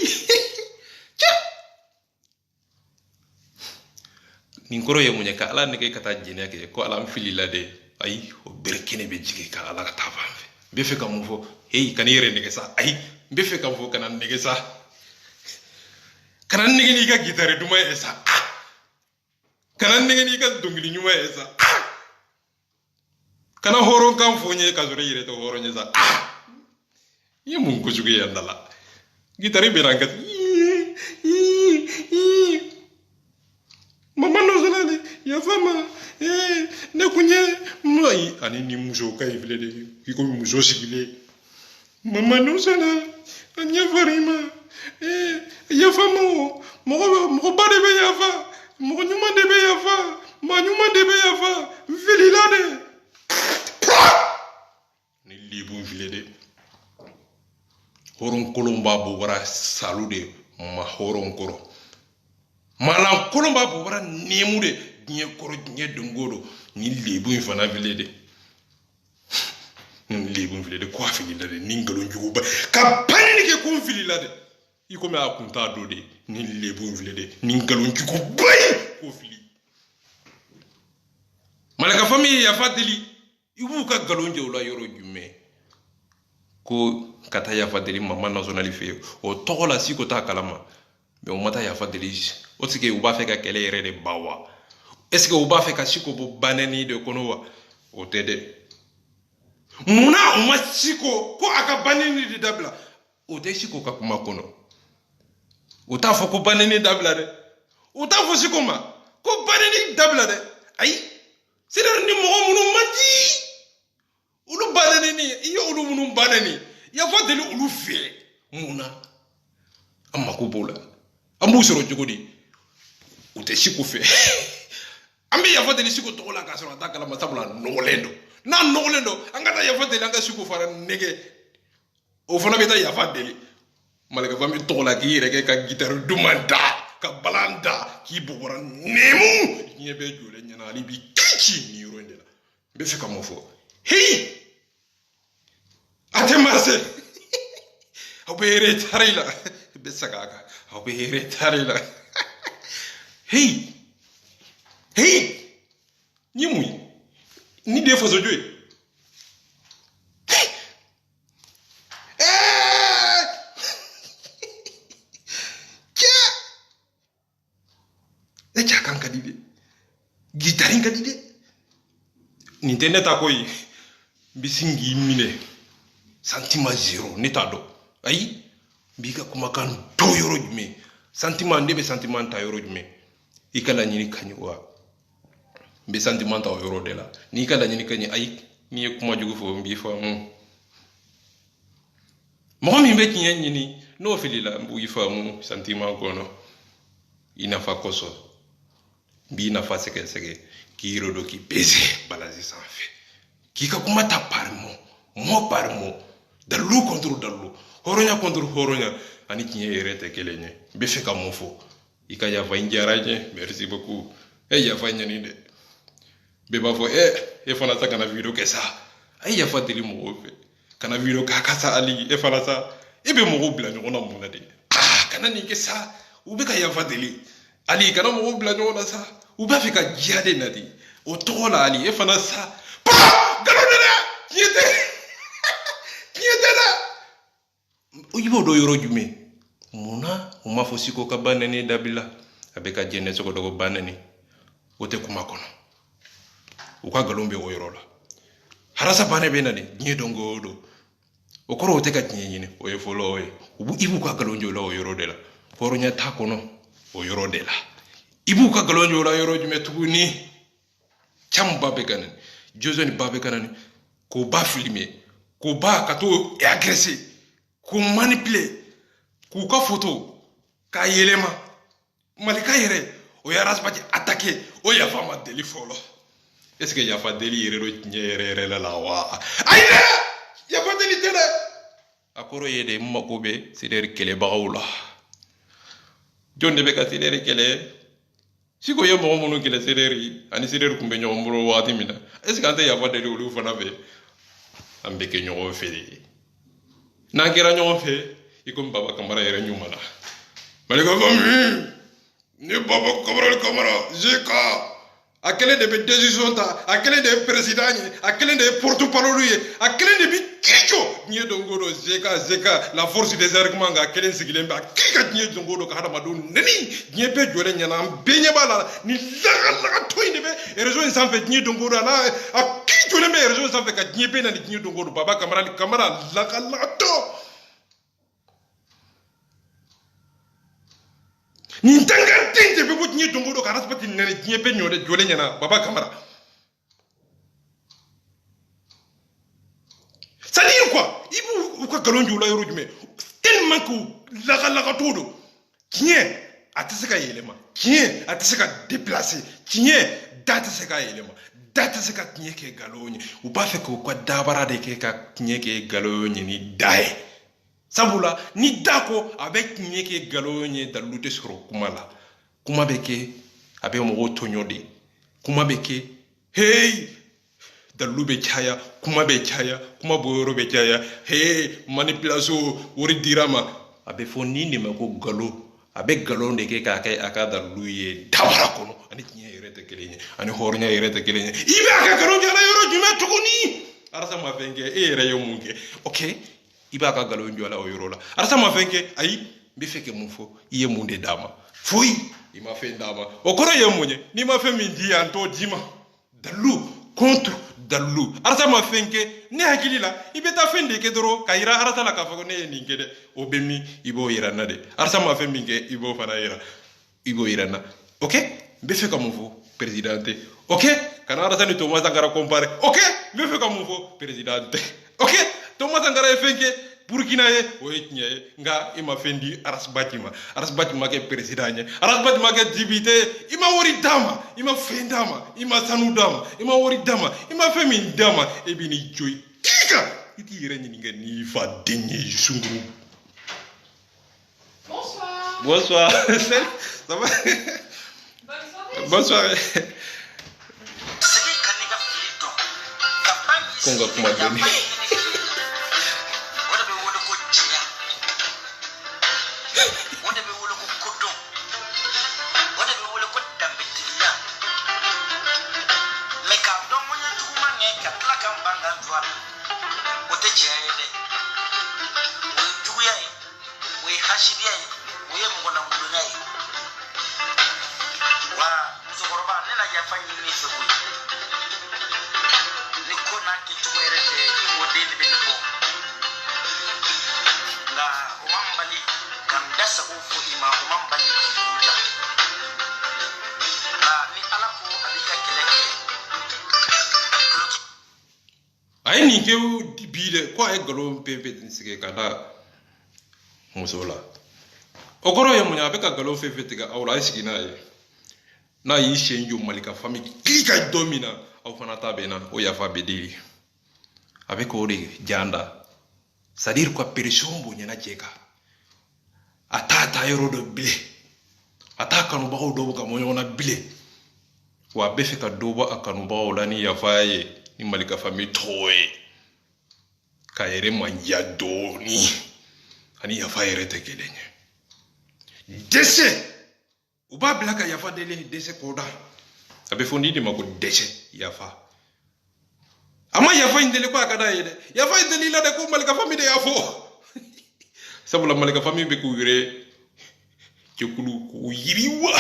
cɛ nin kɔrɔ ye mun ye ka ala nege ka taa jɛnɛ kɛ ko ala n fili la de ayi o bere kɛnɛ bɛ jigin ka ala ka taa fan fɛ n bɛ fɛ ka mun fɔ hey kana yɛrɛ nege sa ayi n bɛ fɛ ka fɔ kana nege sa kana nege n'i ka gitari duman ye sa kana nege n'i ka dɔnkili ɲuman ye sa kana hɔrɔnkan fɔ n ye ka sɔrɔ i yɛrɛ tɛ hɔrɔn ye sa i ye mun kojugu ye yan da la gitari bɛ na ka mama nɔsɔla de yafa ma ne kun ye ayi ani ni muso ka ɲi filɛ de k'i komi muso sigilen mama nɔsɔla a ɲɛfɔra i ma yafa ma o mɔgɔba de bɛ yafa mɔgɔ ɲuman de bɛ yafa maa ɲuman de bɛ yafa n filila de ni libu filɛ de hɔrɔn kolon b'a bɔ wara salu de ma hɔrɔn kɔrɔ malan kolon b'a bɔ wara nɛmu de diɲɛ kɔrɔ diɲɛ dongo don ni libu in fana filɛ de ni libu filɛ de ko a filila de ni nkalon juguba ka banni kɛ ko n filila de i komi a kun t'a dɔ de ni libu filɛ de ni nkalon juguba ye ko fili malaka fami ye yafa deli i b'u ka nkalon jɛ o la yɔrɔ jumɛn ko ka taa yafa deli mama nasɔnali fɛ yen o tɔgɔ la siko t'a kalama mɛ o ma taa yafa deli o sike u b'a fɛ ka kɛlɛ yɛrɛ de ba wa est ce que u b'a fɛ ka siko bɔ banɛni de kɔnɔ wa o tɛ dɛ munna u ma siko ko a ka banɛni de dabila o tɛ siko ka kuma kɔnɔ o t'a fɔ ko banɛni dabila dɛ o t'a fɔ siko ma ko banɛni dabila dɛ ayi c'est-à-dire ni mɔgɔ minnu man di olu banɛni i ye olu minnu banɛni yafa deli olu fɛ munna an mako b'o la an b'u sɔrɔ cogo di u tɛ siko fɛ an bɛ yafa deli siko tɔgɔ la k'a sɔrɔ a t'a kalama sabula nɔgɔlen don n'a nɔgɔlen don an ka taa yafa deli an ka siko fara nege o fana bɛ taa yafa deli malikafa bɛ tɔgɔ la k'i yɛrɛ kɛ ka gitari duman da ka balan da k'i bɔbɔra nɛmu diɲɛ bɛɛ jɔlen ɲɛna ale b'i ci nin yɔrɔ in de la n bɛ fɛ ka mun fɔ heyi a tɛ marse aw bɛ retard la i bɛ segin a kan aw bɛ retard la heyi heyi ni mun ye ni de ye fasojo ye e cɛ kan ka di de gitari ka di de nin tɛ ne ta ko ye n bɛ sin k'i minɛ sentiment zero ne t'a dɔn ayi n b'i ka kumakan dɔn yɔrɔ jumɛn sentiment ne bɛ sentiment ta yɔrɔ jumɛn i ka laɲini ka ɲi wa n bɛ sentiment ta o yɔrɔ de la n'i ka laɲini ka ɲi ayi n'i ye kuma jugu fɔ n b'i faamu mɔgɔ min bɛ tiɲɛ ɲini n'o filila n b'i faamu sentiment kɔnɔ i nafa kosɔn n b'i nafa sɛgɛsɛgɛ k'i yɔrɔ dɔn k'i pese balazi sanfɛ k'i ka kuma ta par mot par mot dalilu contre dalilu hɔrɔnya contre hɔrɔnya ani tiɲɛ yɛrɛ tɛ kelen ye n bɛ fɛ ka mun fɔ i ka yafa n diyara n ye merci beaucoup e yafa ɲɛni dɛ bɛɛ b'a fɔ e fana sa kana video kɛ sa a ye yafa deli mɔgɔw fɛ kana video k'a ka sa ali e fana sa e bɛ mɔgɔw bila ɲɔgɔn na mun na de kana nin kɛ sa u bɛ ka yafa deli ali kana mɔgɔw bila ɲɔgɔn na sa u b'a fɛ ka diya de na de o tɔgɔ la ali e fana sa nkalon tɛ dɛ tiɲɛ tɛ tiɲɛ tɛ dɛ i b'o dɔn yɔrɔ jumɛn munna u m'a fɔ siko ka banɛni dabila a bɛ ka jɛnɛ sogo dɔgɔ banɛni o tɛ kuma kɔnɔ u ka nkalon bɛ o yɔrɔ la harasa banɛ bɛ na de diɲɛ don o don o kɔrɔ o tɛ ka tiɲɛ ɲini o ye fɔlɔ o ye i b'u ka nkalon jɔ o la o yɔrɔ de la hɔrɔnya t'a kɔnɔ o yɔrɔ de la i b'u ka nkalon jɔ o la yɔrɔ jumɛn tuguni caman ba bɛ ka na jɔsɔn ba bɛ ka na k'o ba filime k'o ba ka t'o agressé k'o manipuler k'u ka photo k'a yɛlɛma malika yɛrɛ o ye arasipati attaqué o yafa ma deli fɔlɔ est ce que yafa deli yɛrɛ do tiɲɛ yɛrɛ yɛrɛ la wa ayi dɛ yafa deli tɛ dɛ a kɔrɔ ye de n mako bɛ CDR kɛlɛbagaw la jɔn de bɛ ka CDR kɛlɛ siko ye mɔgɔ minnu kɛlɛ CDR ani CDR tun bɛ ɲɔgɔn bolo waati min na est ce que an tɛ yafa deli olu fana fɛ an bɛ kɛ ɲɔgɔn fɛ de n'an kɛra ɲɔgɔn fɛ i komi baba kamara yɛrɛ ɲuman na malika famille ni baba kamara zeka a kelen de bɛ décision ta a kelen de ye président ye a kelen de ye porte-parole ye a kelen de bɛ kiri jɔ diɲɛ don o don zeka la force des arguments nka a kelen sigilen bɛ a kiri ka diɲɛ don o don ka hadamadenw neni diɲɛ bɛɛ jɔlen ɲɛna an bɛɛ ɲɛ b'a la ni lagalagatɔ in de bɛ réseau in sanfɛ diɲɛ don o don a kiri jɔlen bɛ réseau in sanfɛ ka diɲɛ bɛɛ na ni diɲɛ don o don baba kamara lagalagatɔ nin dangarden de bɛ bɔ diɲɛ don o don ka respecte nɛnɛ diɲɛ bɛɛ ɲɔ jɔlen ɲɛna baba kamara c'est à dire quoi i b'u ka nkalon jɔ u la yɔrɔ jumɛn tellement que lagalagatɔ don tiɲɛ a tɛ se ka yɛlɛma tiɲɛ a tɛ se ka déplacer tiɲɛ da tɛ se ka yɛlɛma da tɛ se ka tiɲɛ kɛ nkalon ye u b'a fɛ k'u ka dabara de kɛ ka tiɲɛ kɛ nkalon ye ni da ye sabula ni da ko a bɛ tiɲɛ kɛ nkalon ye dalilu tɛ sɔrɔ kuma la kuma bɛ kɛ a bɛ mɔgɔw tɔɲɔ de kuma bɛ kɛ hey dalilu bɛ caya kuma bɛ caya kuma bɔyɔrɔ bɛ caya hey manipulation wari dira ma a bɛ fɔ ni nin ma ko nkalon a bɛ nkalon de kɛ k'a kɛ a ka dalilu ye dabara kɔnɔ ani tiɲɛ yɛrɛ tɛ kelen ye ani hɔrɔnya yɛrɛ tɛ kelen ye i bɛ a ka nkalon jala yɔrɔ jumɛn tuguni arasa ma fɛn kɛ e yɛrɛ ye mun kɛ ok i b'a ka nkalon jɔ la o yɔrɔ la arasa ma fɛn kɛ ayi n bɛ fɛ ka mun fɔ i ye mun de d'a ma foyi i ma fɛn d'a ma o kɔrɔ ye mun ye n'i ma fɛn min di yan n t'o d'i ma dalilu contre dalilu arasa ma fɛn kɛ ne hakili la i bɛ taa fɛn de kɛ dɔrɔn ka yira arasa la k'a fɔ ko ne ye nin kɛ dɛ o bɛ min i b'o yira n na de arasa ma fɛn min kɛ i b'o fana yira i b'o yira n na ok n bɛ fɛ ka mun fɔ président tɛ ok kana arasa ni Thomas Sankara comparer ok n bɛ fɛ ka mun fɔ président tɛ ok Thomas Sankara ye fɛn kɛ Burkina ye o ye tiɲɛ ye nka i ma fɛn di Arasbati ma Arasbati ma kɛ président ye Arasbati ma kɛ député ye i ma wari d'a ma i ma fɛn d'a ma i ma sanu d'a ma i ma wari d'a ma i ma fɛn min d'a ma e bɛ n'i jɔ i kiri kan i t'i yɛrɛ ɲininka n'i fa den ye sunkuru. Bonsoir. Bonsoir. Ça va? Bonsoir. Konga kuma doni. Ayi nin kɛ bi dɛ ko a ye nkalon fɛn tigɛ ka da muso la o kɔrɔ ye mun ye a bɛ ka nkalon fɛn tigɛ aw la a ye sigi n'a ye n'a y'i sen jɔ Malika famille kiri ka don min na aw fana ta bɛ na o yafa bɛ di a bɛ k'o de janda c'est à dire ko pression bonyana cɛ kan a t'a ta yɔrɔ dɔ bilen a t'a kanubagaw dɔw ka mɔ ɲɔgɔn na bilen wa a bɛ fɛ ka dɔ bɔ a kanubagaw la ni yafa ye ni Malika famille tɔgɔ ye k'a yɛrɛ manja dɔɔni ani yafa yɛrɛ tɛ kelen ye dɛsɛ u b'a bila ka yafa deli dɛsɛ k'o da a bɛ fɔ ni de ma ko dɛsɛ yafa a ma yafa in deli ko a ka d'a ye dɛ yafa in deli la dɛ ko Malika famille de y'a fɔ sabula Malika famille bɛ k'u yɛrɛ cɛkulu k'u yiriwa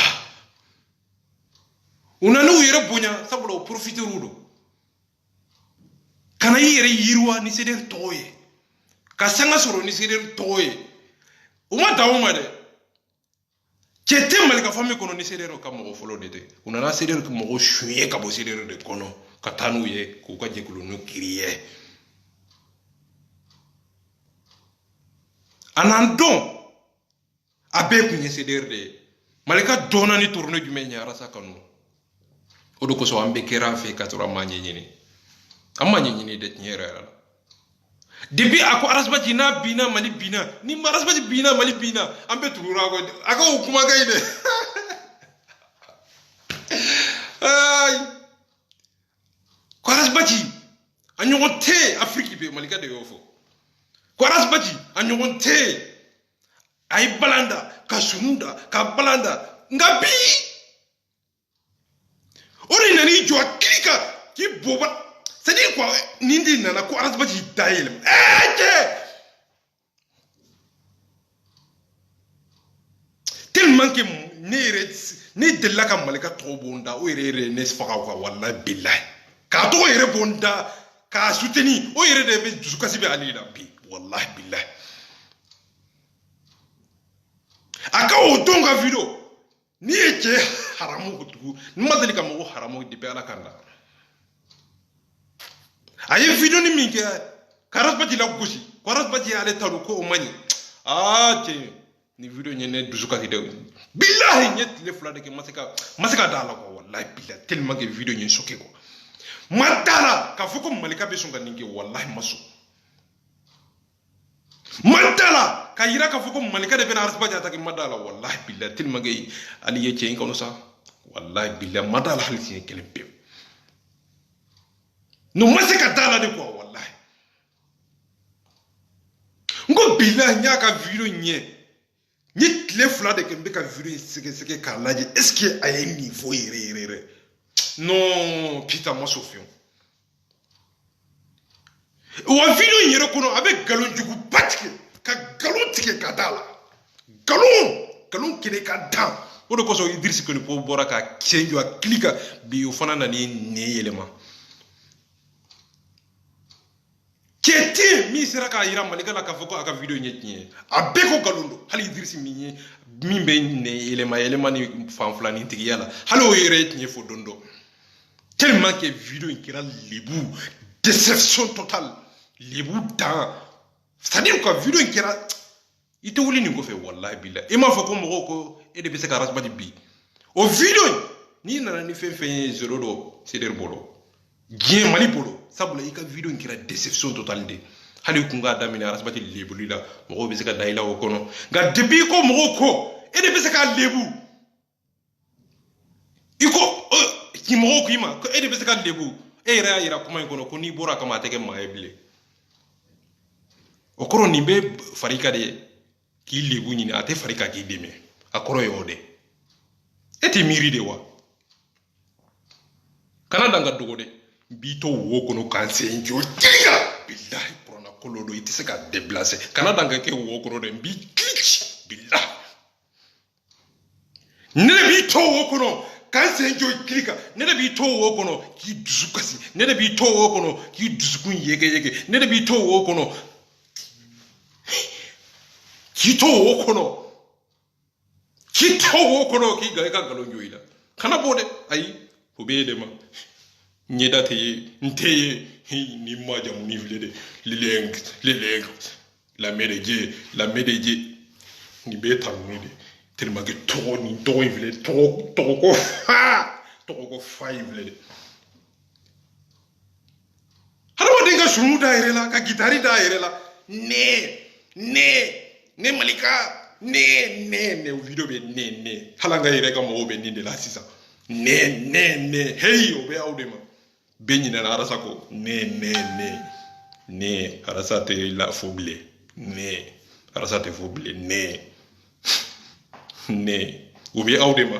u nana u yɛrɛ bonya sabula u profiter'u don kana i yɛrɛ yiriwa ni CDR tɔgɔ ye ka sanga sɔrɔ ni CDR tɔgɔ ye u ma dan o ma dɛ cɛ tɛ Malika famille kɔnɔ ni CDR ka mɔgɔ fɔlɔ de tɛ u nana CDR mɔgɔ suɲɛ ka bɔ CDR de kɔnɔ ka taa n'u ye k'u ka jɛkulu n'u kiriyɛ a n'an dɔn a bɛɛ kun ye CDR de ye Malika dɔnna ni tournée jumɛn ye Arasa kanu o de kosɔn an bɛɛ kɛra an fɛ ka sɔrɔ an m'a ɲɛɲini an m'a ɲɛɲini dɛ tiɲɛ yɛrɛ la depuis a ko Arasbati n'a binna Mali binna ni Arasbati binna Mali binna an bɛɛ tugura a ka o kumakan in dɛ ayi ko Arasbati a ɲɔgɔn tɛ Afrique bɛ Malika de y'o fɔ Kwaras baji a ɲɔgɔn tɛ a ye balanda ka sunu da ka balanda nka bi o de nana i jɔ a kiri kan k'i boba c'est à dire quoi nin de nana ko aras baji da yɛlɛma cɛ tellement que ne delila ka malika tɔgɔ bɔ n da o yɛrɛ ne faga o kan walahi bilahi k'a tɔgɔ yɛrɛ bɔ n da k'a soutenir o yɛrɛ de bɛ dusukasi bɛ ale la bi wallahi billahi a ka o don ka video ni ye cɛ haramu tugu ni ma deli ka mɔgɔ haramu depuis ala kan da a ye video ni min kɛ Karas Baji la gosi Karas Baji ale ta don ko o man ɲi cɛ ni video ɲɛ ne dusukasi dɛ billahi ɲɛ tile fila de kɛ ma se ka da la quoi wallahi billahi tellement que video ɲɛ choqué quoi ma da la k'a fɔ ko malika bɛ sɔn ka nin kɛ wallahi ma sɔn Mandala ka yira k'a fɔ ko malika de bɛna Aras Baji attaquer Mandala wallahi billahi tellement que ali ye cɛ in kɔnɔ sa wallahi billahi Mandala hali siɲɛ kelen pewu no ma se ka da la de quoi wallahi n ko billahi n y'a ka video ɲɛ n ye tile fila de kɛ n bɛ ka video in sɛgɛsɛgɛ k'a lajɛ est ce que a ye nin fɔ yɛrɛ non Peter ma sɔn fiyewu wa video in yɛrɛ kɔnɔ a bɛ galon juguba tigɛ ka galon tigɛ ka da la galon kelen ka dan o de kosɔn Idrisi Konipo bɔra ka cɛ jɔ a kili kan bi o fana nana nin yɛlɛma cɛ tɛ min sera k'a yira malika la k'a fɔ ko a ka video ɲɛ tiɲɛ a bɛɛ ko galon don hali Idrisi min bɛ yɛlɛma ni fanfilanin tigiya la hali o yɛrɛ ye tiɲɛ fɔ don dɔ tellement que video in kɛra lebu déception totale lebu dan c'est à dire quoi video in kɛra i tɛ wuli nin kɔfɛ wallahi billahi i m'a fɔ ko mɔgɔw ko e de bɛ se ka Aras Baji bi o video in n'i nana ni fɛn fɛn ye zéro dɔ CDR bolo diɲɛ Mali bolo sabula i ka video in kɛra déception totale de hali kun k'a daminɛ Aras Baji lebuli la mɔgɔw bɛ se ka da i la o kɔnɔ nka depuis ko mɔgɔw ko e de bɛ se k'a lebu i ko mɔgɔw k'i ma ko e de bɛ se ka lebu e yɛrɛ y'a yira kuma in kɔnɔ ko n'i bɔra a kama a tɛ kɛ maa ye bilen o kɔrɔ nin bɛ fari ka de ye k'i lebu ɲini a tɛ fari ka k'i dɛmɛ a kɔrɔ ye o de e tɛ miiri de wa kana dan ka dogo dɛ n b'i to wo kɔnɔ k'an sen jɔ jiriya bilahi kuranna kolo don i tɛ se ka déplacer kana dan ka kɛ wo kɔnɔ dɛ n b'i glitch bilahi ne de b'i to wo kɔnɔ k'an sen jɔ kili kan ne de b'i to wo kɔnɔ k'i dusu kasi ne de b'i to wo kɔnɔ k'i dusukun yegeyege ne de b'i to wo kɔnɔ k'i to wo kɔnɔ k'i ga i ka galon jɔ i la kana bɔ dɛ ayi o bɛ ye de ma ɲɛda tɛ ye n tɛ ye ni ma jamu ni filɛ dɛ lileng lamɛ de je nin bɛ ta ninnu de tellement que tɔgɔ in filɛ tɔgɔ ko fa in filɛ dɛ hadamaden ka sunu da yɛrɛ la ka gitari da yɛrɛ la ne malika ne video bɛ ne hali an ka yɛrɛ ka mɔgɔw bɛ nin de la sisan ne hey o bɛ aw de ma bɛɛ ɲinɛna Arasa ko ne Arasa tɛ la fo bilen Arasa tɛ fo bilen ne o bɛ aw de ma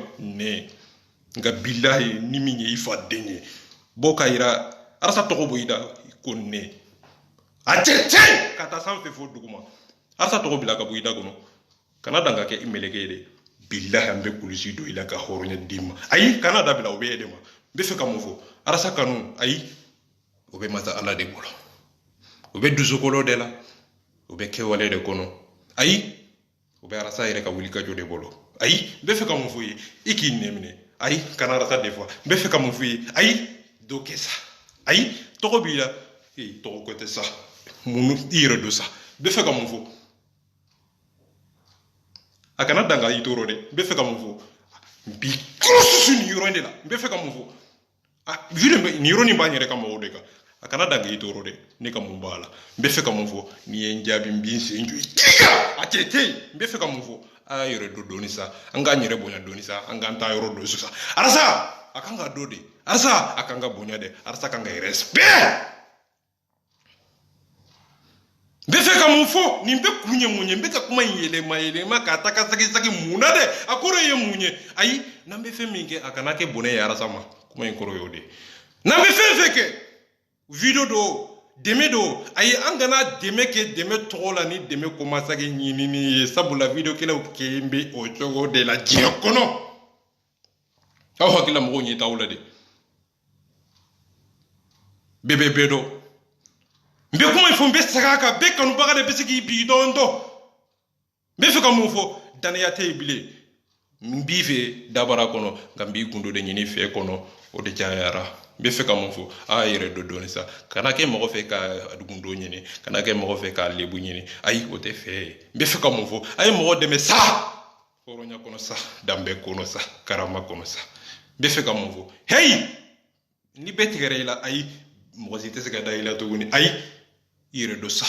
nka bilahi ni min ye i fa den ye bɔ ka yira Arasa tɔgɔ bɔ i da ko ne a cɛ ka taa sanfɛ fo duguma Arasa tɔgɔ bila ka bɔ i da kɔnɔ kana dan ka kɛ i meleke ye de bilahi an bɛ kulusi don i la ka hɔrɔnya d'i ma ayi kana dabila o bɛ ye de ma n bɛ fɛ ka mun fɔ Arasa kanu ayi o bɛ masa Ala de bolo o bɛ dusukolo de la o bɛ kɛwale de kɔnɔ ayi o bɛ Arasa yɛrɛ ka wulikajɔ de bolo ayi n bɛ fɛ ka mun fɔ i ye i k'i nɛ minɛ ayi kana Arasa de fɔ n bɛ fɛ ka mun fɔ i ye ayi dɔ kɛ sa ayi tɔgɔ b'i la tɔgɔ ko tɛ sa mun i yɛrɛ don sa n bɛ fɛ ka mun fɔ a kana dan ka i tɔɔrɔ dɛ n bɛ fɛ ka mun fɔ n b'i kɔlɔsi nin yɔrɔ in de la n bɛ fɛ ka mun fɔ nin yɔrɔnin b'an yɛrɛ ka mɔgɔw de kan a kana dan ka i tɔɔrɔ dɛ ne ka mun b'a la n bɛ fɛ ka mun fɔ n'i ye n jaabi n b'i sen jɔ i kiri kan a cɛ tɛ yen n bɛ fɛ ka mun fɔ a y'a yɛrɛ don dɔɔni sa an k'an yɛrɛ bonya dɔɔni sa an k'an taa yɔrɔ dɔ sisan Arasa a kan ka dɔ de Arasa a kan ka bonya dɛ Arasa kan ka respect Be fe ka mun fo ni be kunye munye be ka kuma yelema ka taka saki muna de akoro ye munye ayi na be fe minke akana ke bone yara sama kuma inkoro yode na be fe ke video do deme do ayi angana deme ke deme tola ni deme koma saki nyini ni sabula video kila ukembe ochogo de la diekono aw hakila mo nyi tawla de bebe bedo mbe kuma ifo mbe sakaka be kanu baga de bisiki bi dondo mbe fe kamu fo daniya te bile mbife dabara kono ngambi gundo de nyini fe kono o de jaayara mbe fe kamu fo a yere do doni sa kana ke mo fe ka gundo nyini kana ke mo fe ka lebu nyini ay o te fe mbe fe kamu fo ay mo de me sa foronya kono sa dambe kono sa karama kono sa mbe fe kamu fo hey ni betigere la ay mo zite se ga dayila to guni ay yere do sa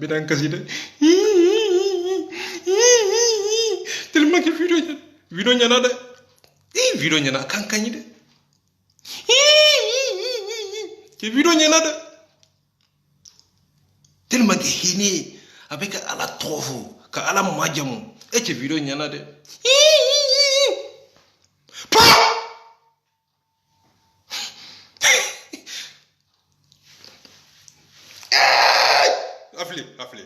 bidan kasida tellement que video nyana de video nyana kankanyi de ke video nyana de tellement que hini avec ala tofu ka ala majamu e ke video nyana de Afflé.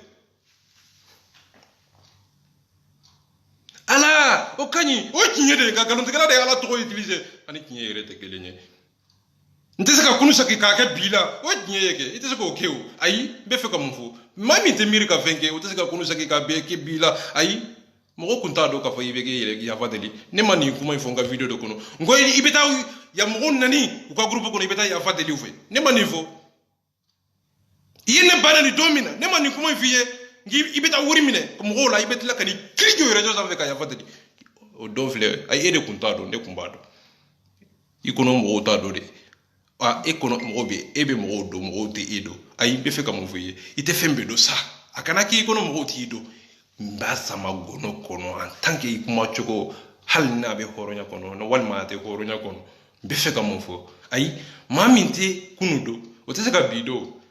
Ala, o kanyi, o kinye de ka galon tegala de ala to utiliser. Ani kinye yere te kelenye. Ntese ka kunu saki ka ke bila, o kinye yeke, itese ko keu. Ayi, be fe comme fou. Mami te miri ka venke, o tese ka kunu saki ka be ke bila. Ayi, mo kunta do ka fo yibeke yele ya fadeli. Ne mani kuma ifonga video do kono. Ngo ibeta ya mo nani, u ka groupe kono ibeta ya fadeli u fe. Ne mani fo. Yene bana ni domina ne mani kuma fiye ngi ibeta wuri mine ko mo la ibeta la kani krijo rejo sa fe ka ya fatadi o do fle ay ede kunta do ne kumbado ikono mo ta do de a ikono mo be ebe mo do mo te edo ay be fe ka mo fiye ite fembe do sa akana ki ikono mo ti do mbasa magono kono en tant que kuma choko hal na be horonya kono no walma te horonya kono be fe ka mo fo ay maminte kunudo o te se ka bido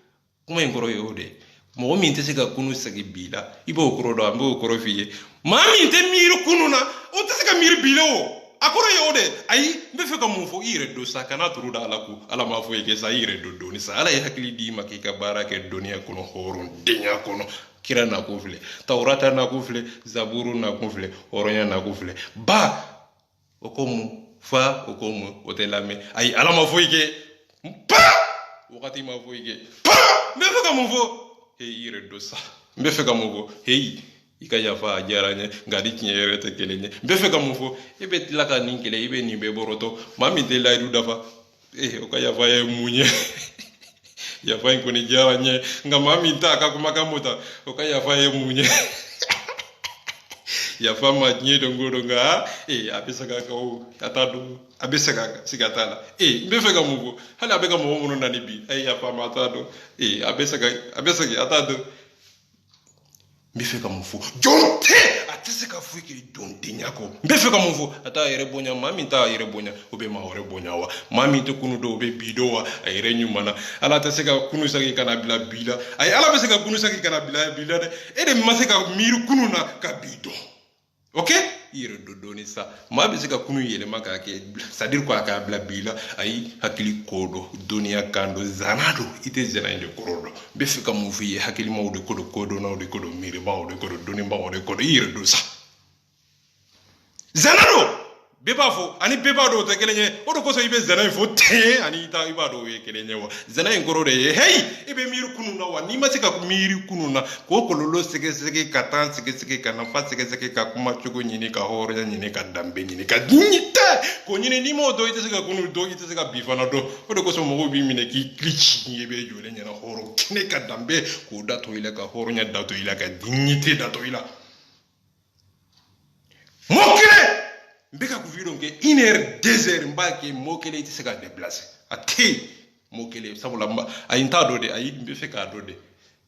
kuma ngoro yode mo min te se ka kunu sagi bila ibo koro do ambo koro fiye ma min te miru kunu na o te se ka miru bila o akoro yo de ai be fe ka mu fo ire do sa kana turu da ala ku ala ma fo ke sa ire do ni sa ala e hakili di ma ke ka barake dunia kono horun denya kono kira na ko fle taurata na ko fle zaburu na ko fle oronya na ko fle ba okomu fa okomu otelame ai ala ma fo ke pa wakati ma fo ke pa be fe ka mu fo hey ire do sa be fe ka mu fo hey ika yafa jaranya ngadi kinyere te kelenye be fe ka mu fo ebe tilaka ninkele ibe ni be boroto mami te la du dafa oka yafa ye munye yafa ko ni jaranya nga mami ta ka kuma ka mota oka yafa ye munye yafa ma nyedo ngoro nga abisa ka ko atadu abisa ka sigatala be fe ka mu fo hala be ka mu mo nani bi yafa ma atadu abisa ka atadu mbe fe ka mu fo jonte atese ka fu ki donte nyako mbe fe ka mu fo ata yere bonya mami ta yere bonya obe ma ore bonya wa mami te kunu do obe bido wa ayere nyumana ala tese ka kunu saki kana bila ay ala be se ka kunu saki kana bila de ede mase ka miru kunu na ka bido okay yere do ni sa ma be se ka kunu yele maka ke sadir ko aka bila ay hakili kodo dunia kando zanado ite zena inde korodo be fe ka mu fi hakili mawde kodo na de kodo miri bawde kodo doni bawde kodo yere do sa zanado beba fo ani beba do te kelenye odo ko so ibe zana fo te ani ta iba do ye kelenye wa zana en koro de hey ibe miru kunu na wa ni ma se ka miru kunu na ko ko lolo sege katan sege kana fa sege ka kuma chugo nyini ka horo nyini ka dambe nyini ka dignite ko nyini ni mo do ite sega kunu do ite sega bifana do odo ko so mo bi mine ki klichi yebe jole nyana horo kine ka dambe ko da to ile ka horo nya da to ile ka dignite da to ile mokile mbeka ku video ke 1 heure 2 heures mbake mokele ite se ka déplacer ati mokele sabula mba ay nta do de ay mbe fe ka do de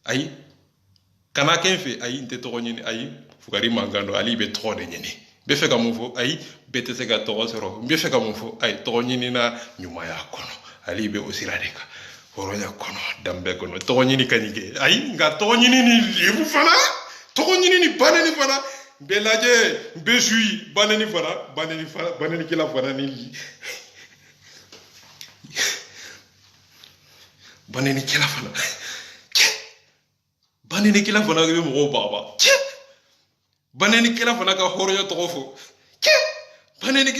ay kana ken fe ay nte to nyini ay fukari mangando ali be to de nyini be fe ka mufo ay bete se ka to sero mbe fe ka mufo ay to nyini na nyuma ya kono ali be osiradeka horonya kono dambe kono to nyini kanike ay nga to nyini ni libu fana to nyini ni banani fana belaje besui banani kila fana ni banani kila fana banani kila fana be mo baba banani kila fana ka horoyo tofo banani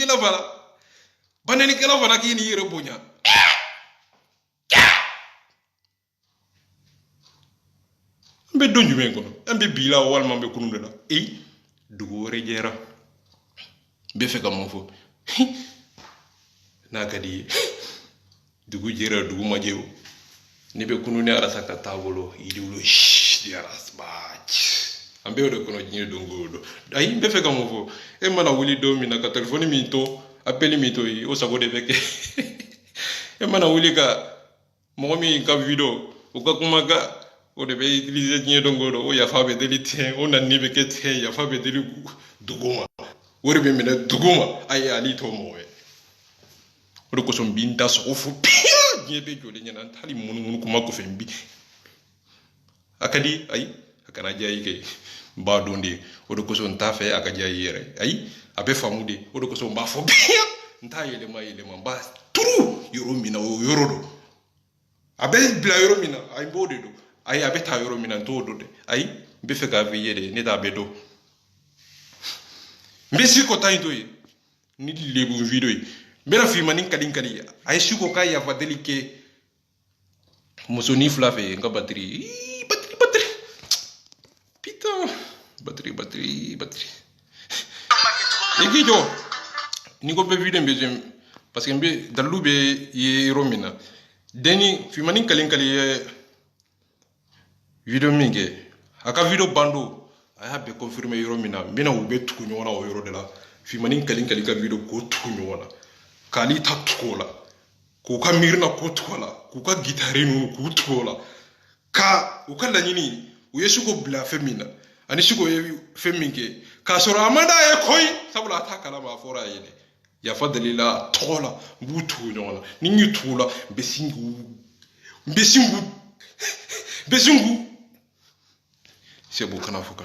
kila fana ki ni yere bonya mbe donju men kono ambe bila wal mambe kunu da dugo rejera be fe ka mo fo na kadi dugu jera dugu majew ni be kunu ne ara saka tabolo idiwlo di aras baaj ambe o de kono jini dongo do ay be fe ka mo fo e mana wuli do mi na ka telephone mi to appeli mi to o sago de beke e mana wuli ka mo mi ka video o ka kuma ga o de be utiliser jini dongo do o ya fa be delite o na ni be ke te ya fa be deli duguma wori be mi na duguma ay ali to mo e o de ko so binda so fu jini be jole nyana tali mun kuma ko fembi akadi ay akana jayi ke ba donde o de ko so nta fe aka jayi yere ay abe famude o de ko so mba fo bien nta yele ma ba turu yoro mina o yoro do abe bla yoro mina ay bode do ay abe ta yoro mina to do de ay be fe ka ve yede ne da be do mbesi ko tay to yi ni lebu video yi bera fi manin kadin kadi ay siko kay ya fa delike musoni flafe nga batterie batterie eki jo ni ko be video be parce que mbe dalube ye romina deni fi manin kalin kali video minge aka video bando aya be confirmer romina mina ube tukunyo na o yoro de la fi manin kalin kali ka video ko tukunyo na kali ta tukola ko ka mirna ko tukola ko ka gitare no ko tukola ka o kala nyini o yesu ko bla femina ani shugo feminge ka soro amada e koy sabula ta kala ma fora yene ya fadlila tola butu nyona ninyi tula besingu c'est beau kana fuka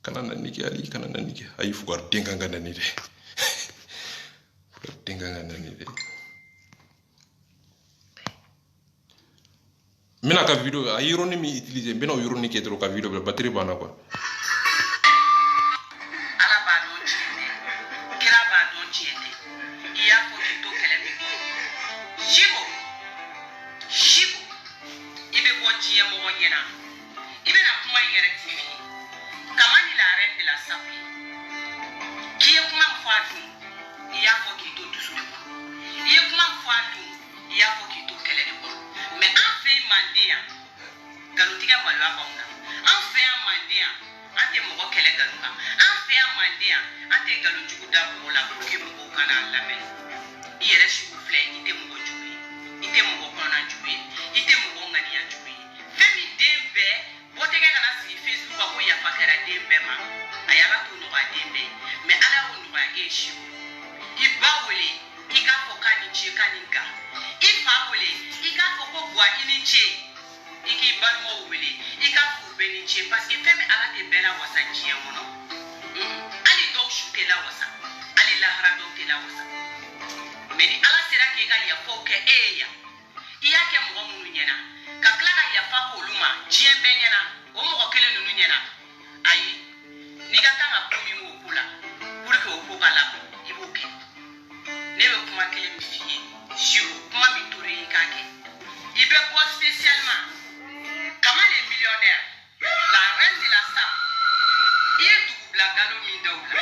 kana nanike ali kana nanike ayi fuka denga ngana ni de denga ngana ni de mina ka video a ironi mi utiliser bena ironi ke tro ka video be batterie bana quoi ala ba do chene kira ba do chene iya ko to kele mi ko shibo ibe ko jiye mo wonyena ibe na kuma yere tv kamani la reine de la sapi kiye kuma mfatu iya ko ki to tusu iye kuma mfatu iya ko ki to kele de ko mais en fait mandia galotiga malwa bauna en fait mandia ate mo kele galuka en fait mandia ate galojugu da ko la ko ke mo kana lame yere shi ko fle ite mo jubi ite mo kona jubi ite mo ngani ya jubi femi dembe botege kana si facebook ko ya fakara dembe ma ayala to no ba dembe mais ala wo no ba eshi ibawole iga fokani chekaninga ifawole iga foko bwa iniche iki balmo wele iga furbe niche parce que femi ala te bela wasa chie mono ali do shuke la wasa ali la harado te la wasa mais ni ala sera ke ga ya foke eya iya ke mo mu nyena ka klara ya fa ko luma chie benyana o mo kele nunu nyena ayi ni ga tanga kumi mo kula pour que o ko kala ibuke nebe kuma kele mi fiye jiro kuma mi tore ikake ibe ko spécialement comment les millionnaires la reine de la sape ie dubla galo mi dawla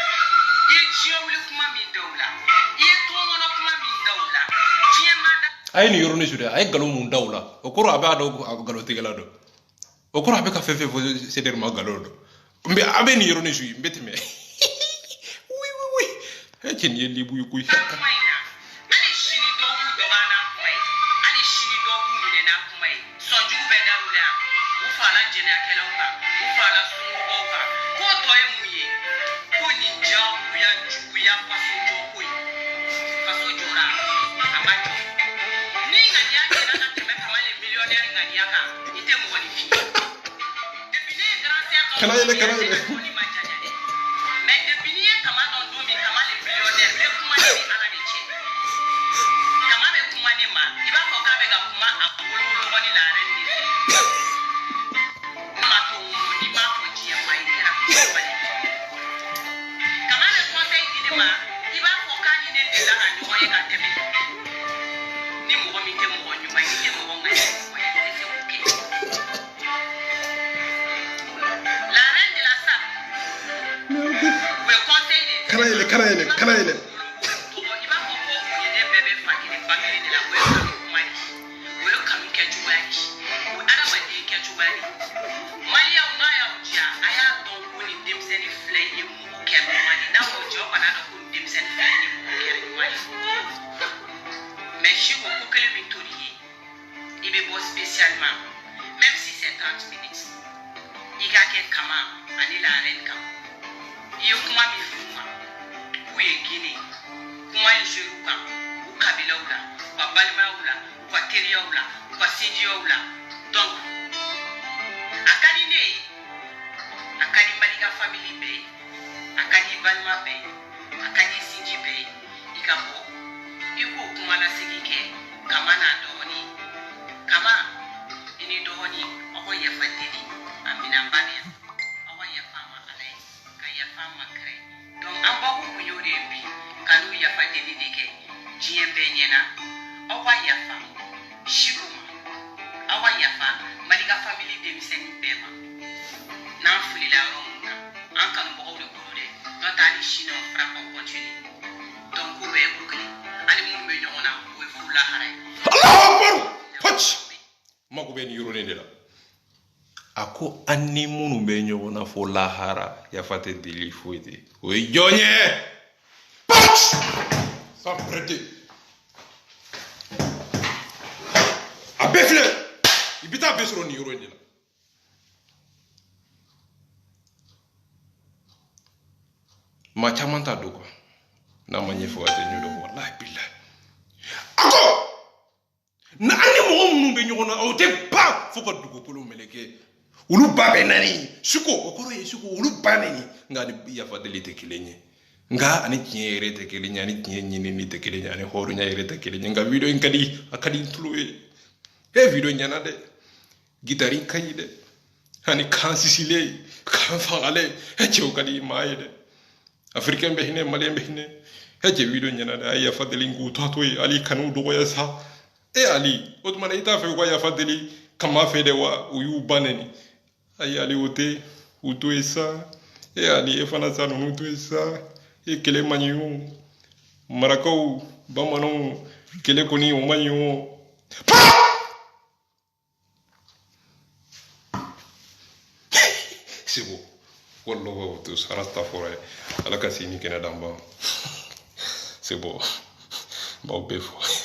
ie jiowli kuma mi dawla ie tongono kuma mi dawla jiemada ay ni yoroni sude ay galo mun dawla o koro aba do galo tigala do o koro abe ka fefe fo seder ma galo do mbe abe ni yoroni su mbete me oui he chen ye libu yu kuy ali shini dogu dobana kumai ali shini dogu mine na kumai sonju be darula ufala jene akeloka ufala sungoka ko toye muye ko ninja ya juya paso jokoi paso jora amajo ni ngani yake na teme kama le millionnaire ngani yaka ite mo woni fi depuis les grands cercles kana ile mais depuis ni kama don domi kama le millionnaire le kuma ni ala ni che kama be kuma ni ma iba ko ka be ga kuma akolo woni la reine ni ma to ni ma ko ji ma ira kama le conseil ni ma iba ko ka ni de la ni o ye ka teme ni mo mi te mo nyu ma ni mo ngai ko ye se ok la reine de la sape we conseil ni kana ile spécialement, même si c'est 30 minutes, il y a quelqu'un qui a la reine. Il y a mi fuma, ou Guinée, kuma Jeruka, ou Kabila, ou Balma, ou Teria, ou Sindia. Donc, à Kanine, à Kanimaliga family bay, à Kanibalma bay, à Kanisindi bay, il y a kuma la Sigike, Kamana Doni, Kama, ini Doni, or ya fatidi, Amina Bania, or ya fama ale, Kaya fama cray. Donc, en bas où you repi, Kanu ya fatidi dike, Jiembenyena, or ya fam, Shibuma, or ya fam, Maliga family de Misseni Bema. Nan fuli la ronga, en kan bo de kurude, not ali chino frappe en continu. Donc, où est bouclé, ali mun me yona, où est fou la haray. Allahu Akbar! Poch! Mako ben yorone de la. Ako anni munu be nyona fo lahara ya fate dili foite. We jonye! Poch! Sans prêter. Abefle! Ibita besro ni yorone de la. Ma chamanta do ko. Na ma nyefo ate nyodo wallahi billahi. Ako! Na ani mo munu be nyona o te pa foko dugo polo meleke olu ba bɛ nani suko o kɔrɔ ye suko olu ba nani nka ni yafa deli tɛ kelen ye nka ani tiɲɛ yɛrɛ tɛ kelen ye ani tiɲɛ ɲinini tɛ kelen ye ani hɔrɔnya yɛrɛ tɛ kelen ye nka video in ka di a ka di tulo ye video ɲɛna dɛ gitari ka ɲi dɛ ani kan sisilen kan fagalen cɛw ka di maa ye dɛ africain bɛ hinɛ malien bɛ hinɛ cɛ video ɲɛna dɛ a ye yafa deli k'u to a to ye ali kanu dɔgɔya sa ali o tuma na i t'a fɛ u ka yafa deli kama fɛ dɛ wa u y'u ba nɛni ayi ali o tɛ u to ye sa ali e fana sa ninnu to ye sa e kɛlɛ man ɲi o marakaw bamananw kɛlɛ kɔni o man ɲi o c'est bon wallahu to sara ta fora ala ka sini kɛnɛ dan ban c'est bon m'aw bɛɛ fɔ